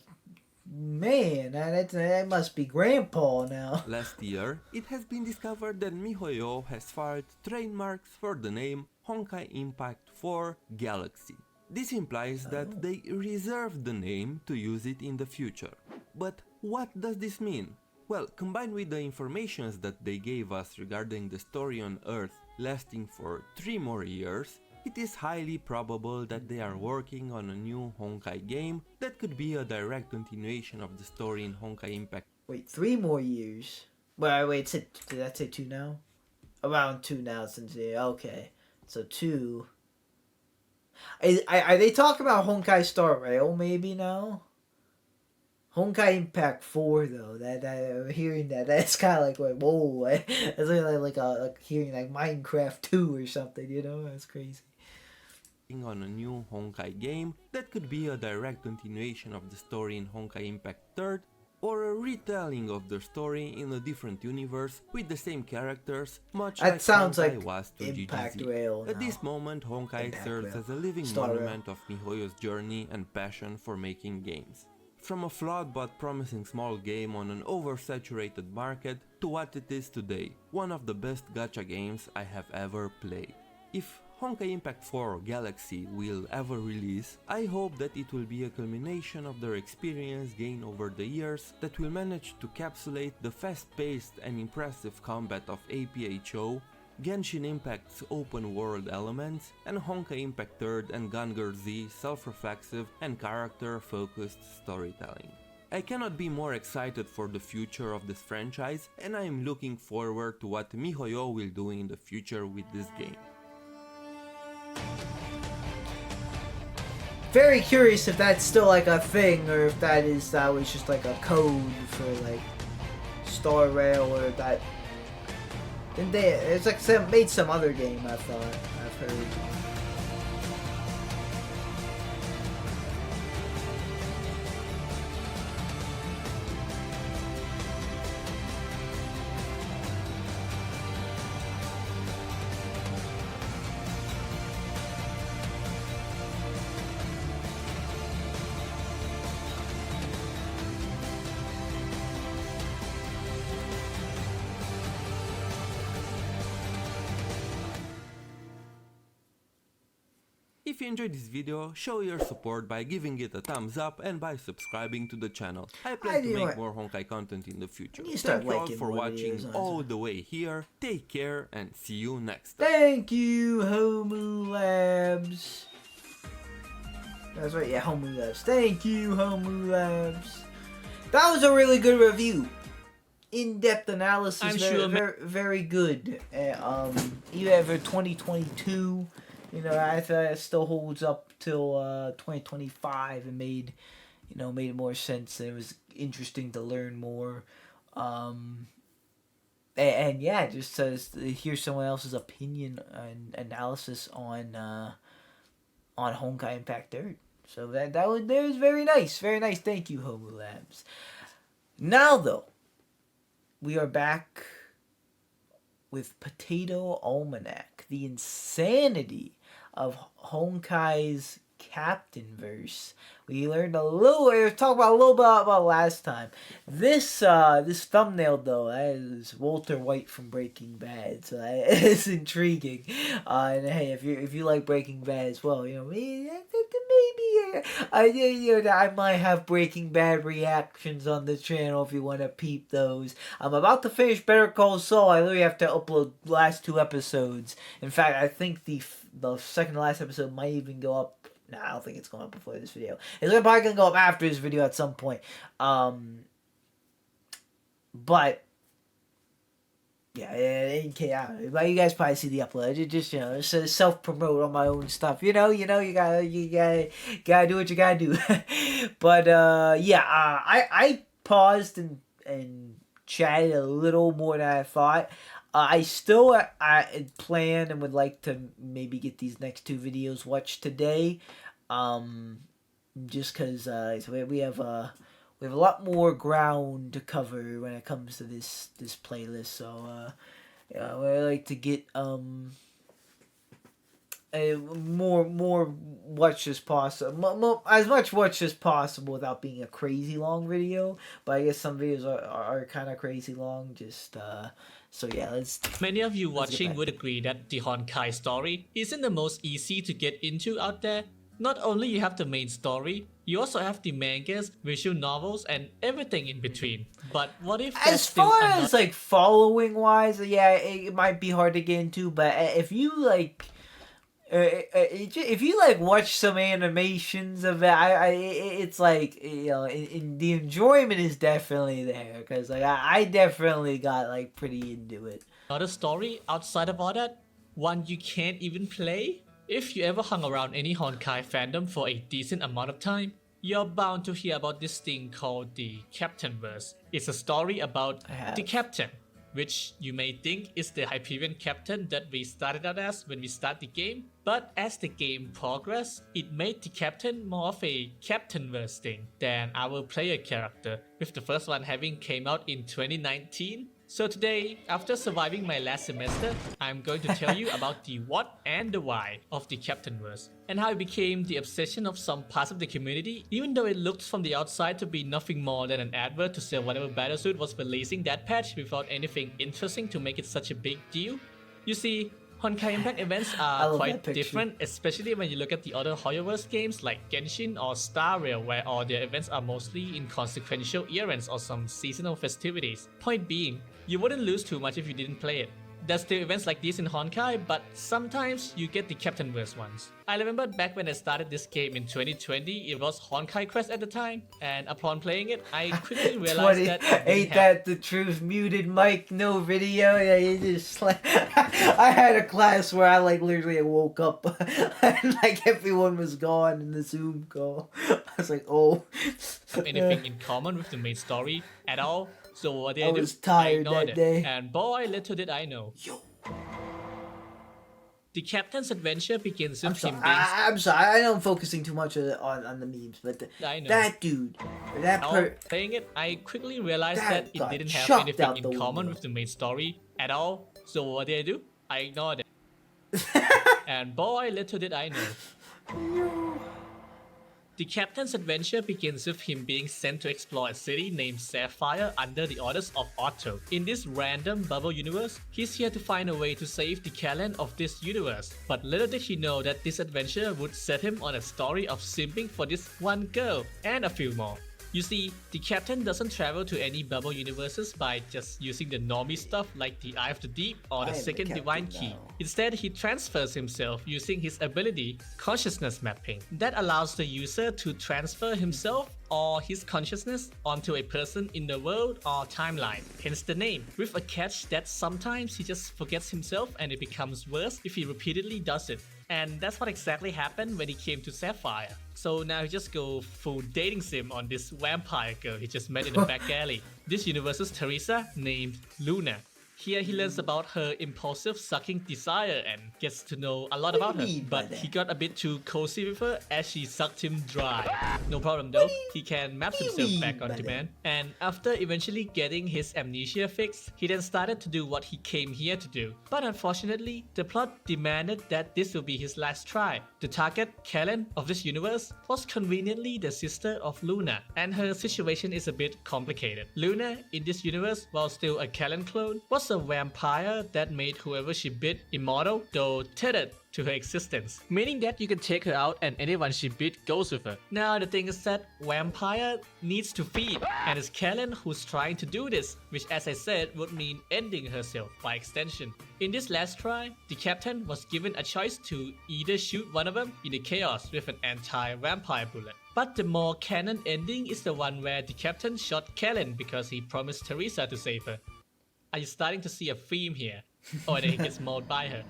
man, that must be grandpa now. Last year, it has been discovered that MiHoYo has filed trademarks for the name Honkaiimpact 4 Galaxy. This implies that they reserved the name to use it in the future. But what does this mean? Well, combined with the informations that they gave us regarding the story on Earth lasting for 3 more years, it is highly probable that they are working on a new Honkai game that could be a direct continuation of the story in Honkaiimpact. Wait, 3 more years? Wait, did that say 2 now? Around 2 now since okay. So 2. Are they talking about Honkai Star Rail maybe now? Honkai Impact 4 though, that hearing that's kind of like whoa, it's like hearing like Minecraft 2 or something, you know? That's crazy. On a new Honkai game that could be a direct continuation of the story in Honkaiimpact 3rd, or a retelling of the story in a different universe with the same characters, much That like sounds Honkai like was to Impact GGZ. Rail At now. this moment, Honkai Impact serves Rail. as a living Star Rail. monument of MiHoYo's journey and passion for making games. From a flawed but promising small game on an oversaturated market to what it is today, one of the best gacha games I have ever played. If Honkai Impact 4 Galaxy will ever release, I hope that it will be a culmination of their experience gained over the years that will manage to capsulate the fast-paced and impressive combat of APHO, Genshin Impact's open world elements, and Honkai Impact 3rd and Gungar Z self-reflexive and character-focused storytelling. I cannot be more excited for the future of this franchise, and I am looking forward to what MiHoYo will do in the future with this game. Very curious if that's still like a thing, or if that was just like a code for like Star Rail, or that didn't they? It's like made some other game. I thought I've heard. If you enjoyed this video, show your support by giving it a thumbs up and by subscribing to the channel. I plan to make more Honkai content in the future. Thank you all for watching all the way here. Take care and see you next time. Thank you, Homu Labs. That's right, yeah, Homu Labs. Thank you, Homu Labs. That was a really good review. In-depth analysis, I'm very good. Even for 2022. You know, I thought it still holds up till 2025 and made more sense, and it was interesting to learn more. And yeah, just to hear someone else's opinion and analysis on Honkai Impact 3rd. So that was very nice, very nice. Thank you, Homu Labs. Now though, we are back with Potato Almanac, the insanity of Honkai's Captainverse. We learned a little. We were talking about a little bit about last time. This thumbnail though, that is Walter White from Breaking Bad, so that is intriguing. And hey, if you like Breaking Bad as well, you know maybe I might have Breaking Bad reactions on the channel if you want to peep those. I'm about to finish Better Call Saul. I literally have to upload the last 2 episodes. In fact, I think the second to last episode might even go up. Nah, I don't think it's going up before this video. It's probably going to go up after this video at some point. But yeah, but you guys probably see the upload. Just self-promote on my own stuff. You gotta do what you gotta do. But I paused and chatted a little more than I thought. I still plan and would like to maybe get these next 2 videos watched today, just because we have a lot more ground to cover when it comes to this playlist. So I like to get more watched as possible, as much watched as possible without being a crazy long video. But I guess some videos are kind of crazy long. Just so yeah, Many of you watching would agree that the Honkai story isn't the most easy to get into out there. Not only you have the main story, you also have the mangas, visual novels, and everything in between. But what if as far as like following wise, yeah, it might be hard to get into. But if you like. If you watch some animations of it, it's like the enjoyment is definitely there, because I definitely got pretty into it. Another story outside of all that, one you can't even play. If you ever hung around any Honkai fandom for a decent amount of time, you're bound to hear about this thing called the Captainverse. It's a story about the captain, which you may think is the Hyperion captain that we started out as when we start the game. But as the game progressed, it made the captain more of a Captainverse thing than our player character, with the first one having came out in 2019. So today, after surviving my last semester, I'm going to tell you about the what and the why of the Captainverse, and how it became the obsession of some parts of the community, even though it looked from the outside to be nothing more than an advert to sell whatever battlesuit was releasing that patch without anything interesting to make it such a big deal. You see, Honkai Impact events I are love quite that picture. different, especially when you look at the other Hoyoverse games like Genshin or Star Rail, where all their events are mostly inconsequential events or some seasonal festivities. Point being, you wouldn't lose too much if you didn't play it. There's still events like this in Honkai, but sometimes you get the Captainverse ones. I remember back when I started this game in 2020, it was Honkai Quest at the time, and upon playing it, I quickly realized that it didn't Ain't have that the truth? Muted mic, no video. Yeah, you just like I had a class where I like literally woke up and like everyone was gone in the Zoom call. I was like, oh. anything in common with the main story at all. So what did I I do? was tired ignored that it. day. And boy, little did I know. The captain's adventure begins with him being I'm sorry. I know I'm focusing too much on the memes, but I know. that dude, that playing it, I quickly realized that that it got didn't have chucked anything out in the common window. with the main story at all. So what did I do? I ignored it. And boy, little did I know. The captain's adventure begins with him being sent to explore a city named Sapphire under the orders of Otto. In this random bubble universe, he's here to find a way to save the Callan of this universe. But little did he know that this adventure would set him on a story of simping for this one girl, and a few more. You see, the captain doesn't travel to any bubble universes by just using the normie stuff like the Eye of the Deep or the I am the second captain divine key. now. Instead, he transfers himself using his ability, consciousness mapping, that allows the user to transfer himself or his consciousness onto a person in the world or timeline, hence the name, with a catch that sometimes he just forgets himself and it becomes worse if he repeatedly does it. And that's what exactly happened when he came to Sapphire. So now he just go full dating sim on this vampire girl he just met in the back alley. This universe's Teresa named Luna. Here he learns about her impulsive sucking desire and gets to know a lot about her. But he got a bit too cozy with her as she sucked him dry. No problem though, he can map himself back on demand. And after eventually getting his amnesia fixed, he then started to do what he came here to do. But unfortunately, the plot demanded that this will be his last try. The target, Callan, of this universe was conveniently the sister of Luna, and her situation is a bit complicated. Luna, in this universe, while still a Callan clone, was a vampire that made whoever she bit immortal, though tethered to her existence, meaning that you can take her out and anyone she bit goes with her. Now the thing is that vampire needs to feed, and it's Callan who's trying to do this, which as I said would mean ending herself by extension. In this last try, the captain was given a choice to either shoot one of them in the chaos with an anti-vampire bullet. But the more canon ending is the one where the captain shot Callan because he promised Teresa to save her. Are you starting to see a theme here? Oh, and then he gets mauled by her.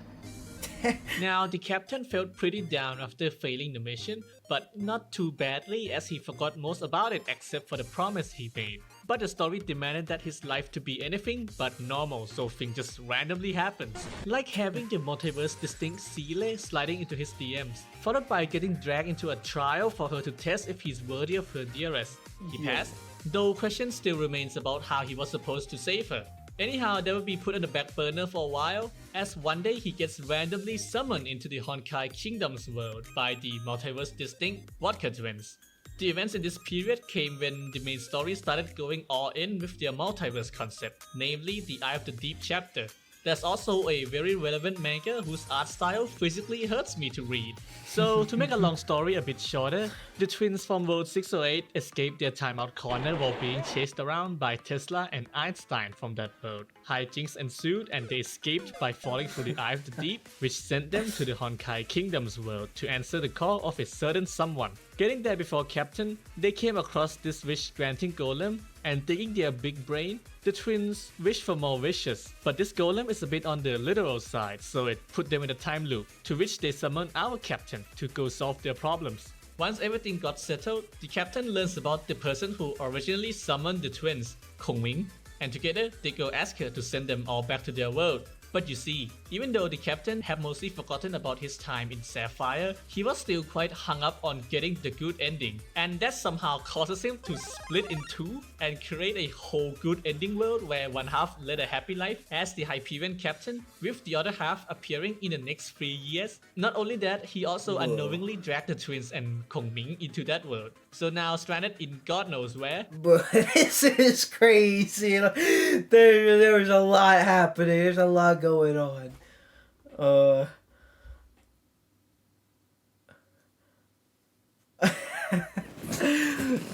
Now, the captain felt pretty down after failing the mission, but not too badly as he forgot most about it except for the promise he made. But the story demanded that his life to be anything but normal, so things just randomly happens. Like having the multiverse distinct Seele sliding into his DMs, followed by getting dragged into a trial for her to test if he's worthy of her dearest. He passed, though question still remains about how he was supposed to save her. Anyhow, that will be put on the back burner for a while, as one day he gets randomly summoned into the Honkai Kingdom's world by the multiverse distinct Vodka twins. The events in this period came when the main story started going all in with their multiverse concept, namely the Eye of the Deep chapter. There's also a very relevant manga whose art style physically hurts me to read. So to make a long story a bit shorter, the twins from World 608 escaped their timeout corner while being chased around by Tesla and Einstein from that world. Hijinks ensued and they escaped by falling through the Eye of the Deep, which sent them to the Honkai Kingdom's world to answer the call of a certain someone. Getting there before Captain, they came across this wish-granting golem, and thinking they're big brain, the twins wish for more wishes. But this golem is a bit on the literal side, so it put them in a time loop, to which they summon our captain to go solve their problems. Once everything got settled, the captain learns about the person who originally summoned the twins, Kongming, and together they go ask her to send them all back to their world. But you see, even though the captain had mostly forgotten about his time in Sapphire, he was still quite hung up on getting the good ending, and that somehow causes him to split in two and create a whole good ending world where one half led a happy life as the Hyperion captain, with the other half appearing in the next 3 years. Not only that, he also unknowingly dragged the twins and Kongming into that world. So now stranded in God knows where. But this is crazy. There's a lot happening. There's a lot going on. Uh.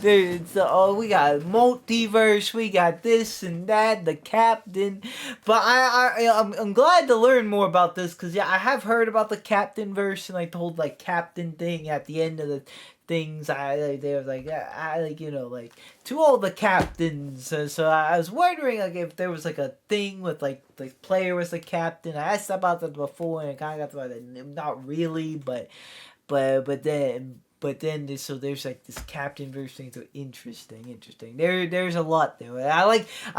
Dude, so, we got multiverse, we got this and that, the captain. But I'm glad to learn more about this because yeah, I have heard about the Captainverse and like the whole like captain thing at the end of the things. They were like I like like to all the captains. So I was wondering like if there was like a thing with like the player was the captain. I asked about that before and I kind of got to not really, but then so there's like this Captainverse thing. So interesting. There's a lot there. I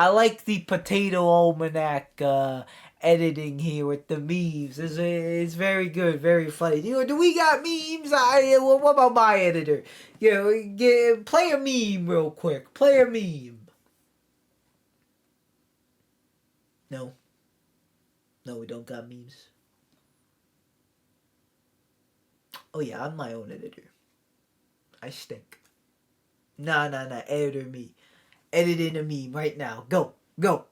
like the Potato Almanac editing here with the memes. It's very good, very funny. Do we got memes? What about my editor? Play a meme real quick. Play a meme. No, we don't got memes. Oh yeah, I'm my own editor. I stink. Nah, editor me. Edit in a meme right now. Go. That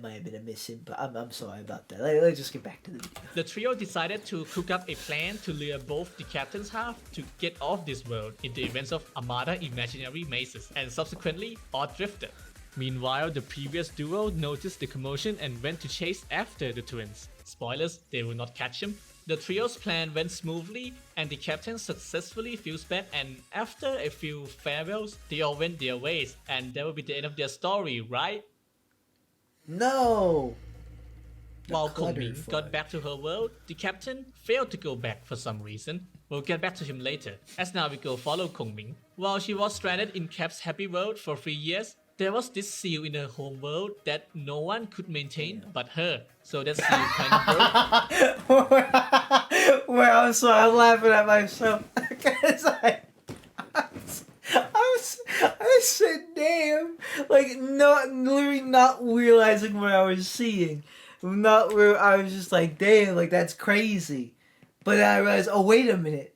might have been a misinput. I'm sorry about that. Let's just get back to the video. The trio decided to cook up a plan to lure both the captains half to get off this world in the events of Armada Imaginary Mazes and subsequently all drifted. Meanwhile, the previous duo noticed the commotion and went to chase after the twins. Spoilers, they will not catch them. The trio's plan went smoothly and the captain successfully fused back, and after a few farewells, they all went their ways and that will be the end of their story, right? No! While Kongming got back to her world, the captain failed to go back for some reason. We'll get back to him later, as now we go follow Kongming. While she was stranded in Cap's happy world for 3 years, there was this seal in her home world that no one could maintain but her. So that seal kind of broke. Well, I'm sorry, I'm laughing at myself. Because I said, damn. Like, literally not realizing what I was seeing. I was just like, damn, like, that's crazy. But then I realized, oh, wait a minute.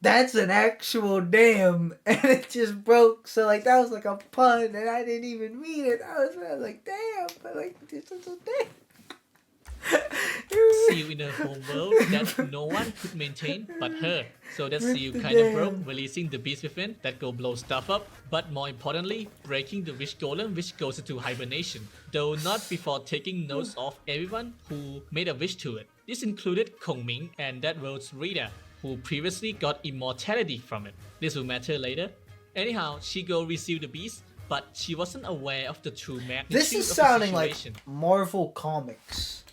That's an actual damn, and it just broke. So like that was like a pun, and I didn't even mean it. I was like, damn, but like this is a damn. Seal in her home world that no one could maintain but her. So that seal kind of broke, releasing the beast within that go blow stuff up, but more importantly, breaking the wish golem which goes into hibernation, though not before taking notes of everyone who made a wish to it. This included Kongming and that world's reader, who previously got immortality from it. This will matter later. Anyhow, she go reseal the beast, but she wasn't aware of the true magnitude this is of sounding the like situation. Marvel Comics.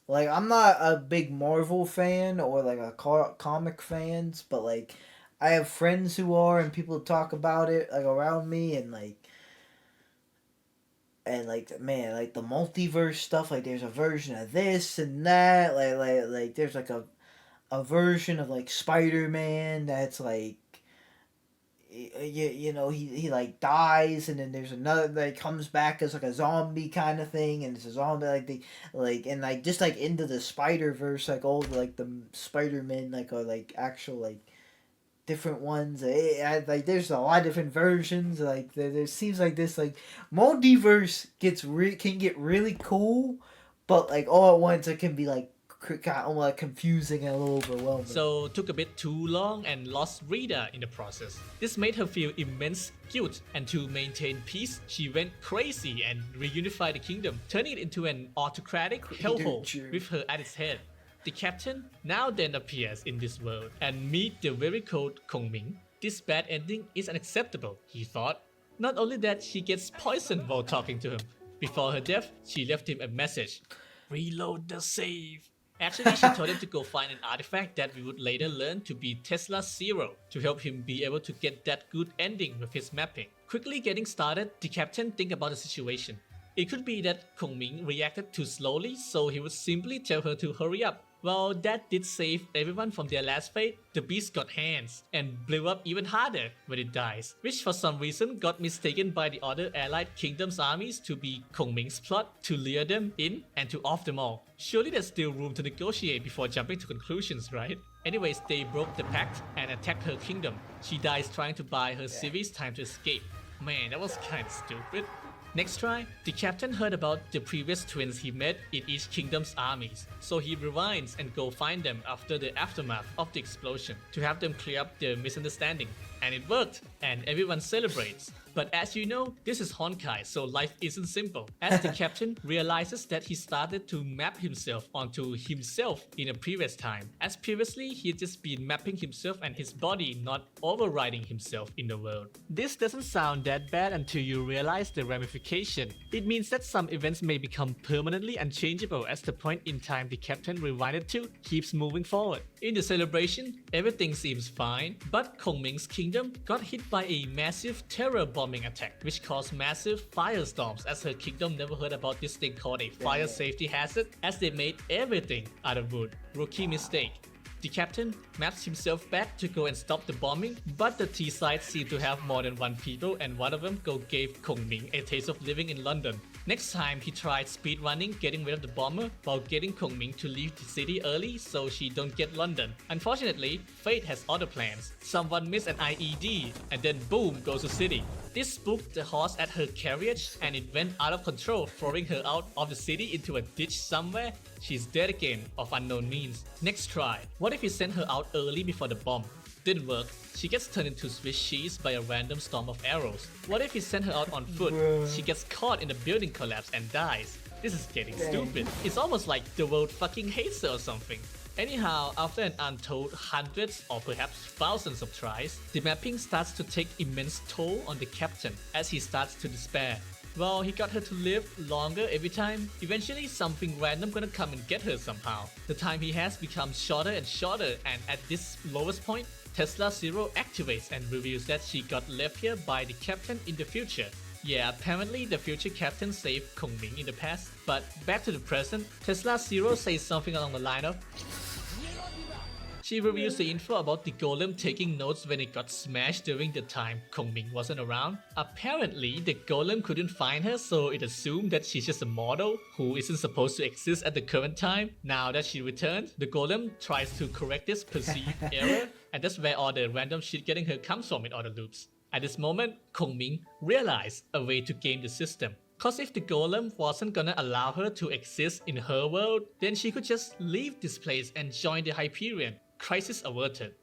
Like, I'm not a big Marvel fan or like a comic fans, but like I have friends who are and people talk about it like around me and like man, like the multiverse stuff, like there's a version of this and that, like there's like a version of like Spider-Man that's like he like dies and then there's another that comes back as like a zombie kind of thing, and it's a zombie and like just like into the Spider-Verse, like all the like the Spider-Men like are like actual like different ones. Like there's a lot of different versions. Like there seems like this like multiverse can get really cool, but like all at once it can be like kind of like confusing and a little overwhelming. So took a bit too long and lost Rita in the process. This made her feel immense guilt, and to maintain peace, she went crazy and reunified the kingdom, turning it into an autocratic hellhole with her at its head. The captain now then appears in this world and meet the very cold Kongming. This bad ending is unacceptable, he thought. Not only that, she gets poisoned while talking to him. Before her death, she left him a message. Reload the save. Actually, she told him to go find an artifact that we would later learn to be Tesla Zero to help him be able to get that good ending with his mapping. Quickly getting started, the captain think about the situation. It could be that Kongming reacted too slowly, so he would simply tell her to hurry up. Well, that did save everyone from their last fate. The beast got hands and blew up even harder when it dies, which for some reason got mistaken by the other allied kingdoms' armies to be Kongming's plot to lure them in and to off them all. Surely there's still room to negotiate before jumping to conclusions, right? Anyways, they broke the pact and attacked her kingdom. She dies trying to buy her civvies time to escape. Man, that was kinda stupid. Next try, the captain heard about the previous twins he met in each kingdom's armies, so he rewinds and go find them after the aftermath of the explosion to have them clear up the misunderstanding. And it worked, and everyone celebrates. But as you know, this is Honkai, so life isn't simple. As the captain realizes that he started to map himself onto himself in a previous time, as previously he had just been mapping himself and his body, not overriding himself in the world. This doesn't sound that bad until you realize the ramification. It means that some events may become permanently unchangeable as the point in time the captain rewinded to keeps moving forward. In the celebration, everything seems fine, but Kongming's kingdom got hit by a massive terror bombing attack, which caused massive firestorms, as her kingdom never heard about this thing called a fire safety hazard, as they made everything out of wood. Rookie mistake. The captain maps himself back to go and stop the bombing, but the T-side seemed to have more than one people, and one of them gave Kongming a taste of living in London. Next time, he tried speedrunning, getting rid of the bomber while getting Kongming to leave the city early so she don't get London. Unfortunately, fate has other plans. Someone missed an IED, and then boom goes the city. This spooked the horse at her carriage, and it went out of control, throwing her out of the city into a ditch somewhere. She's dead again, of unknown means. Next try. What if he sent her out early before the bomb? Didn't work. She gets turned into Swiss cheese by a random storm of arrows. What if he sent her out on foot? She gets caught in a building collapse and dies. This is getting stupid. It's almost like the world fucking hates her or something. Anyhow, after an untold hundreds or perhaps thousands of tries, the mapping starts to take immense toll on the captain as he starts to despair. Well, he got her to live longer every time. Eventually, something random gonna come and get her somehow. The time he has becomes shorter and shorter, and at this lowest point, Tesla Zero activates and reveals that she got left here by the captain in the future. Yeah, apparently the future captain saved Kongming in the past, but back to the present, Tesla Zero says something along the line of, she reveals the info about the golem taking notes when it got smashed during the time Kongming wasn't around. Apparently, the golem couldn't find her, so it assumed that she's just a mortal who isn't supposed to exist at the current time. Now that she returned, the golem tries to correct this perceived error, and that's where all the random shit getting her comes from in other loops. At this moment, Kongming realized a way to game the system. Cause if the golem wasn't gonna allow her to exist in her world, then she could just leave this place and join the Hyperion. Crisis averted.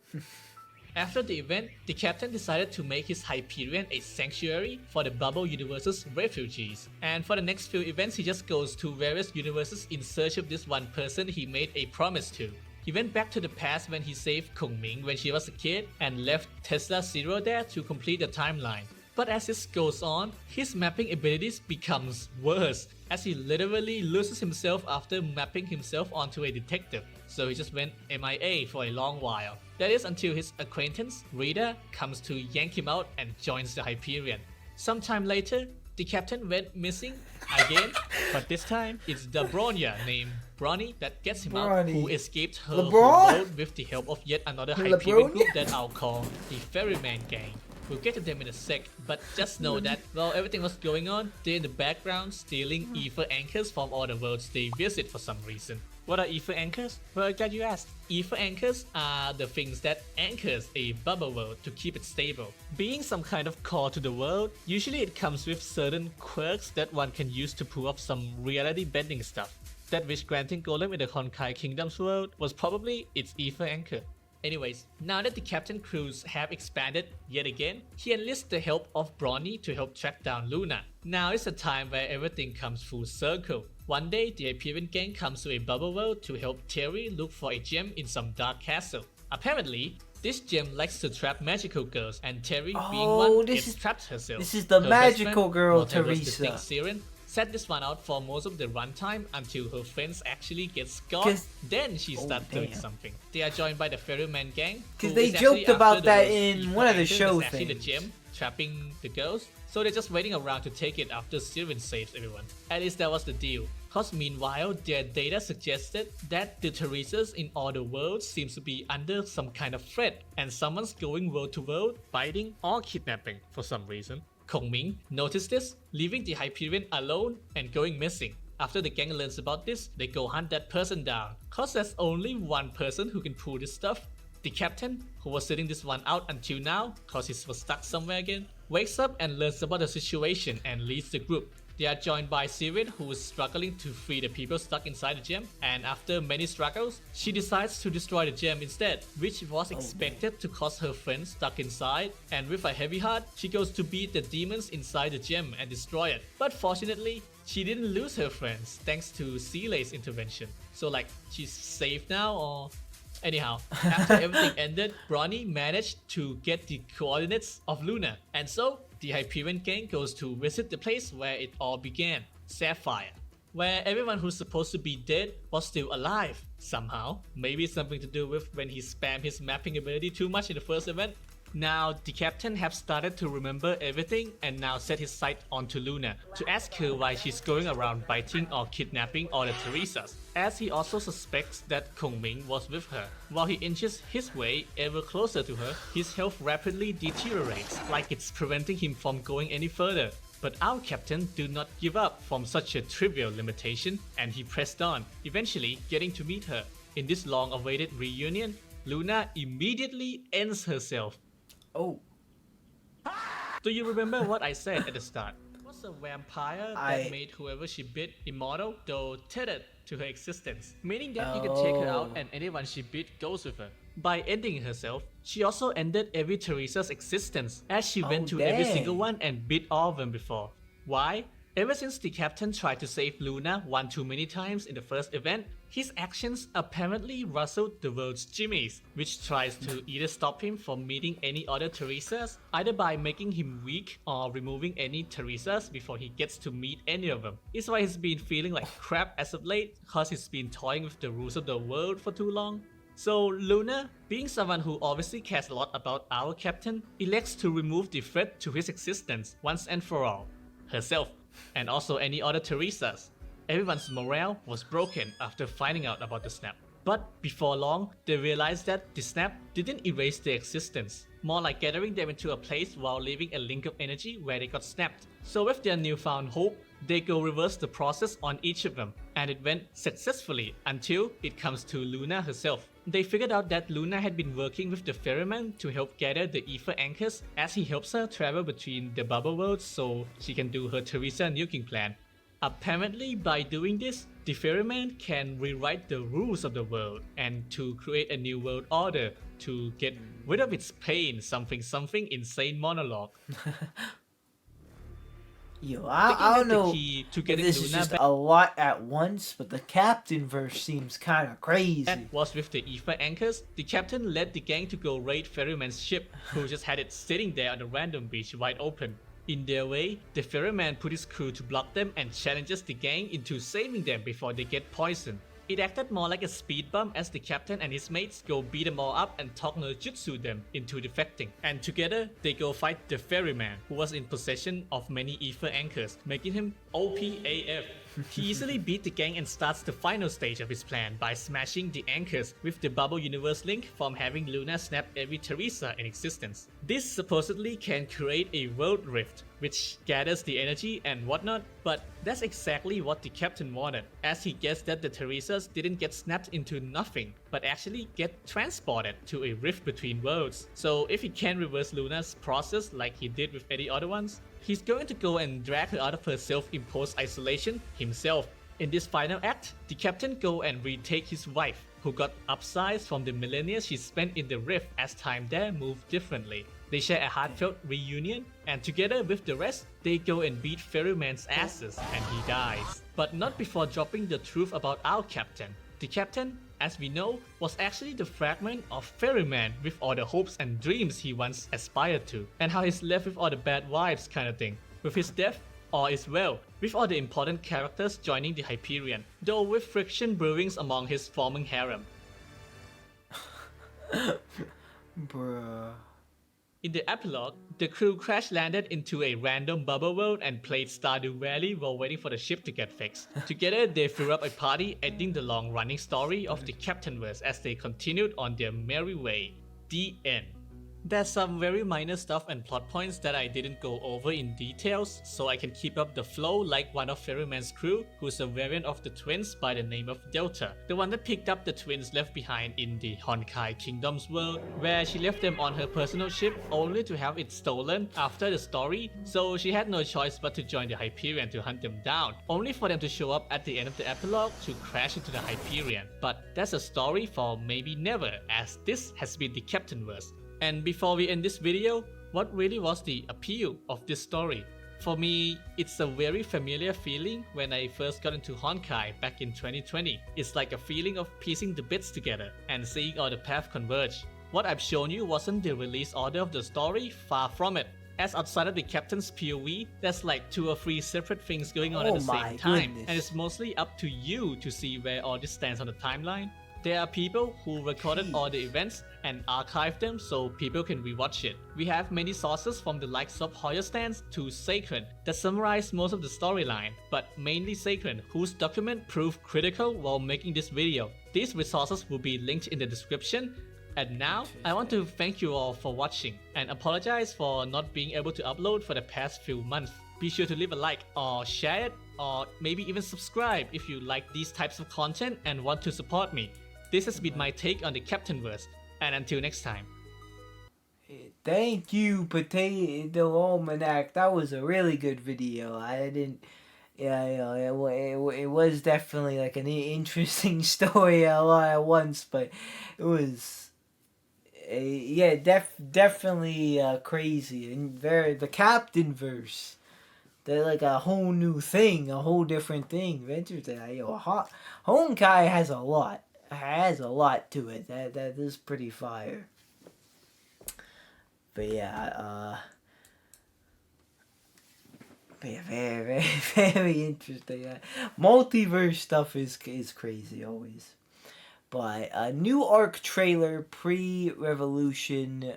After the event, the captain decided to make his Hyperion a sanctuary for the Bubble Universe's refugees. And for the next few events, he just goes to various universes in search of this one person he made a promise to. He went back to the past when he saved Kongming when she was a kid and left Tesla Zero there to complete the timeline. But as this goes on, his mapping abilities becomes worse, as he literally loses himself after mapping himself onto a detective. So he just went MIA for a long while. That is until his acquaintance, Rita, comes to yank him out and joins the Hyperion. Sometime later, the captain went missing again, but this time it's the Bronya named Bronny that gets him out, who escaped her world with the help of yet another Hyperion group that I'll call the Ferryman Gang. We'll get to them in a sec, but just know that while everything was going on, they're in the background stealing ether anchors from all the worlds they visit for some reason. What are ether anchors? Well, glad you asked. Ether anchors are the things that anchors a bubble world to keep it stable. Being some kind of core to the world, usually it comes with certain quirks that one can use to pull off some reality bending stuff. That wish granting golem in the Honkai Kingdom's world was probably its ether anchor. Anyways, now that the captain crews have expanded yet again, he enlists the help of Bronny to help track down Luna. Now is a time where everything comes full circle. One day, the Hyperion gang comes to a bubble world to help Terry look for a gem in some dark castle. Apparently, this gem likes to trap magical girls, and Terry, being one, gets trapped herself. This is the Her magical best friend, girl, whatever was the Teresa. thing, Siren, set this one out for most of the runtime until her friends actually get scarred. Then she starts doing something. They are joined by the Ferryman gang, Because who they is actually joked about after that the in evil one of the actor show that's actually things. the gem trapping the girls. So they're just waiting around to take it after Siren saves everyone. At least that was the deal. Cause meanwhile, their data suggested that the Teresas in all the worlds seems to be under some kind of threat, and someone's going world to world, biting or kidnapping for some reason. Kongming noticed this, leaving the Hyperion alone and going missing. After the gang learns about this, they go hunt that person down. Cause there's only one person who can pull this stuff. The captain, who was sitting this one out until now cause he was stuck somewhere again, wakes up and learns about the situation and leads the group. They are joined by Sirin, who is struggling to free the people stuck inside the gem, and after many struggles, she decides to destroy the gem instead, which was expected to cause her friends stuck inside, and with a heavy heart, she goes to beat the demons inside the gem and destroy it. But fortunately, she didn't lose her friends thanks to Seele's intervention. So like, she's safe now, or... Anyhow, after everything ended, Bronny managed to get the coordinates of Luna, and so the Hyperion gang goes to visit the place where it all began, Sapphire, where everyone who's supposed to be dead was still alive, somehow. Maybe something to do with when he spammed his mapping ability too much in the first event. Now, the captain have started to remember everything and now set his sight onto Luna to ask her why she's going around biting or kidnapping all the Teresas, as he also suspects that Kongming was with her. While he inches his way ever closer to her, his health rapidly deteriorates, like it's preventing him from going any further. But our captain did not give up from such a trivial limitation, and he pressed on, eventually getting to meet her. In this long-awaited reunion, Luna immediately ends herself. Oh. Do you remember what I said at the start? It was a vampire that made whoever she bit immortal, though tethered to her existence, meaning that you can take her out and anyone she bit goes with her. By ending herself, she also ended every Teresa's existence, as she went to every single one and bit all of them before. Why? Ever since the captain tried to save Luna one too many times in the first event, his actions apparently rustled the world's Jimmies, which tries to either stop him from meeting any other Teresas, either by making him weak or removing any Teresas before he gets to meet any of them. It's why he's been feeling like crap as of late, cause he's been toying with the rules of the world for too long. So Luna, being someone who obviously cares a lot about our captain, elects to remove the threat to his existence once and for all. Herself, and also any other Teresas. Everyone's morale was broken after finding out about the snap. But before long, they realized that the snap didn't erase their existence, more like gathering them into a place while leaving a link of energy where they got snapped. So with their newfound hope, they go reverse the process on each of them, and it went successfully until it comes to Luna herself. They figured out that Luna had been working with the ferryman to help gather the ether anchors as he helps her travel between the bubble worlds so she can do her Teresa nuking plan. Apparently, by doing this, the ferryman can rewrite the rules of the world and to create a new world order to get rid of its pain something insane monologue. Yo, I don't know to getting this Luna is just back a lot at once, but the Captainverse seems kind of crazy. was with the ether anchors. The captain led the gang to go raid Ferryman's ship, who just had it sitting there on a random beach wide open. In their way, the ferryman put his crew to block them and challenges the gang into saving them before they get poisoned. It acted more like a speed bump as the captain and his mates go beat them all up and talk no jutsu them into defecting. And together, they go fight the ferryman, who was in possession of many ether anchors, making him OP AF. He easily beat the gang and starts the final stage of his plan by smashing the anchors with the bubble universe link from having Luna snap every Teresa in existence. This supposedly can create a world rift, which gathers the energy and whatnot, but that's exactly what the captain wanted, as he guessed that the Teresas didn't get snapped into nothing, but actually get transported to a rift between worlds. So if he can reverse Luna's process like he did with any other ones, he's going to go and drag her out of her self-imposed isolation himself. In this final act, the captain go and retake his wife, who got upsized from the millennia she spent in the rift as time there moved differently. They share a heartfelt reunion, and together with the rest, they go and beat Ferryman's asses and he dies. But not before dropping the truth about our captain. The captain, as we know, was actually the fragment of Ferryman with all the hopes and dreams he once aspired to, and how he's left with all the bad vibes kind of thing. With his death, all is well, with all the important characters joining the Hyperion, though with friction brewing among his forming harem. Bruh. In the epilogue, the crew crash-landed into a random bubble world and played Stardew Valley while waiting for the ship to get fixed. Together, they threw up a party ending the long-running story of the Captainverse as they continued on their merry way. The end. There's some very minor stuff and plot points that I didn't go over in details, so I can keep up the flow like one of Ferryman's crew, who's a variant of the twins by the name of Delta, the one that picked up the twins left behind in the Honkai Kingdom's world, where she left them on her personal ship only to have it stolen after the story, so she had no choice but to join the Hyperion to hunt them down, only for them to show up at the end of the epilogue to crash into the Hyperion. But that's a story for maybe never, as this has been the Captainverse. And before we end this video, what really was the appeal of this story? For me, it's a very familiar feeling when I first got into Honkai back in 2020. It's like a feeling of piecing the bits together and seeing all the paths converge. What I've shown you wasn't the release order of the story, far from it. As outside of the captain's POV, there's like 2 or 3 separate things going on at the same time, and it's mostly up to you to see where all this stands on the timeline. There are people who recorded all the events and archived them so people can rewatch it. We have many sources from the likes of Hoya Stance to Sacred that summarize most of the storyline, but mainly Sacred, whose document proved critical while making this video. These resources will be linked in the description. And now, I want to thank you all for watching and apologize for not being able to upload for the past few months. Be sure to leave a like or share it, or maybe even subscribe if you like these types of content and want to support me. This has been my take on the Captainverse, and until next time. Thank you, Potato Almanac. That was a really good video. I didn't... Yeah, it was definitely like an interesting story a lot at once, but it was... yeah, definitely crazy. And the Captainverse. They're like a whole new thing, a whole different thing. Interesting. Honkai has a lot. Has a lot to it. That is pretty fire. But yeah, very, very, very interesting. Multiverse stuff is crazy always. But a new ARC trailer, pre-Revolution,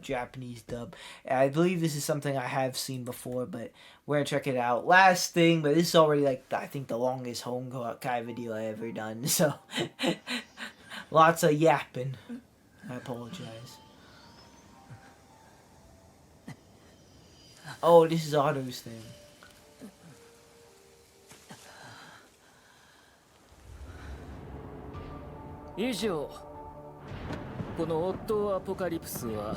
Japanese dub. I believe this is something I have seen before, but we're gonna check it out. Last thing, but this is already like I think the longest Honkai video I ever done. So lots of yapping. I apologize. Oh, this is Otto's thing. 以上このオットーアポカリプスは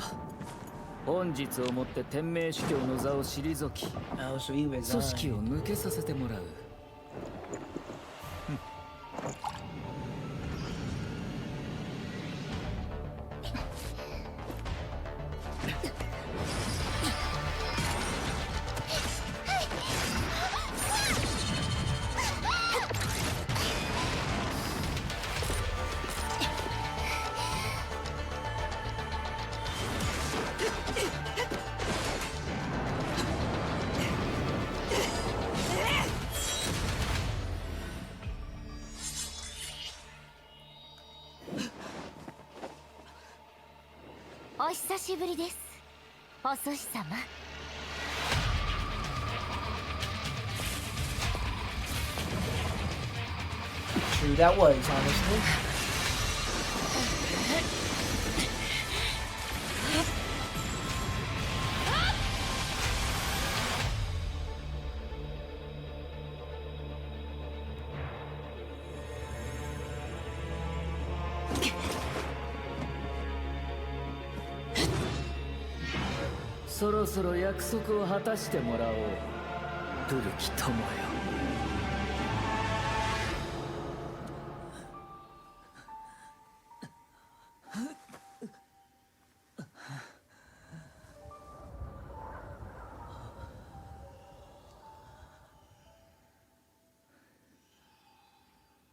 本日をもって天命主教の座を退き Oh, so he 組 resigned. 織を抜けさせてもらう お久しぶりですお寿司様 True, that was honestly. "そろそろ約束を果たしてもらおう古き友よ」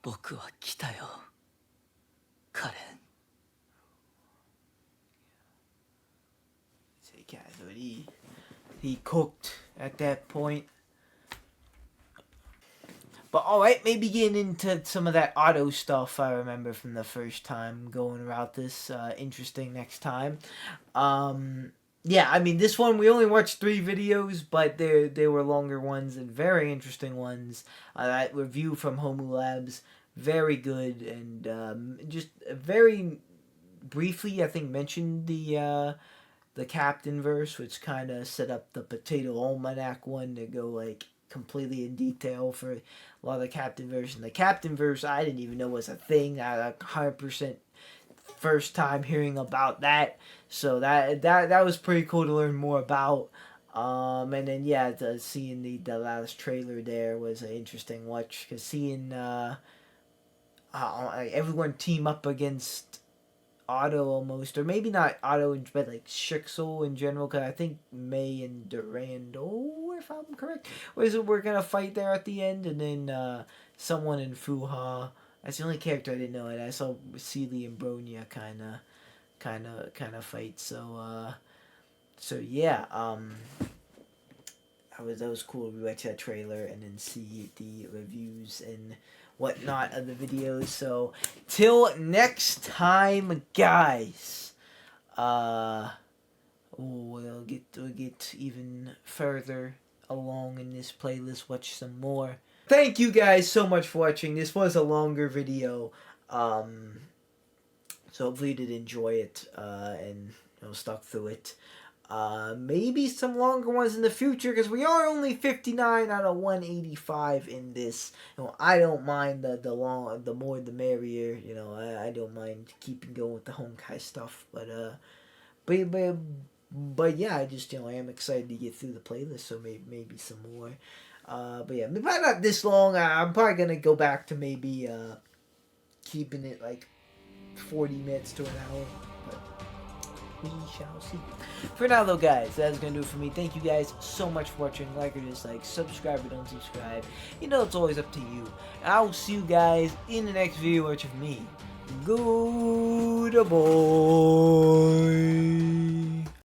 僕は来たよカレン He cooked at that point. But alright, maybe getting into some of that auto stuff I remember from the first time going about this. Interesting next time. Yeah, I mean, this one, we only watched 3 videos, but they were longer ones and very interesting ones. That review from Homu Labs, very good and just very briefly, I think, mentioned the Captainverse, which kind of set up the Potato Almanac one to go like completely in detail for a lot of the Captainverse. And the Captainverse, I didn't even know was a thing. I 100% first time hearing about that, so that was pretty cool to learn more about. And then yeah, seeing the last trailer there was an interesting watch, because seeing everyone team up against Otto almost, or maybe not Otto, but like Schicksal in general, because I think May and Durando, if I'm correct, we're gonna fight there at the end, and then someone in Fuha. That's the only character I didn't know, and I saw Seely and Bronya kind of fight. So yeah, that was cool to watch that trailer and then see the reviews and whatnot of the videos. So till next time, guys. We'll get even further along in this playlist. Watch some more. Thank you guys so much for watching. This was a longer video, so hopefully you did enjoy it and stuck through it. Maybe some longer ones in the future, because we are only 59 out of 185 in this. I don't mind the more the merrier. I don't mind keeping going with the Honkai stuff, but yeah, I just I am excited to get through the playlist, so maybe some more. But yeah, maybe not this long. I'm probably gonna go back to maybe keeping it like 40 minutes to an hour. But we shall see. For now, though, guys, that's gonna do it for me. Thank you guys so much for watching. Like or dislike, subscribe or don't subscribe. It's always up to you. I'll see you guys in the next video. Watch of me. Good boy.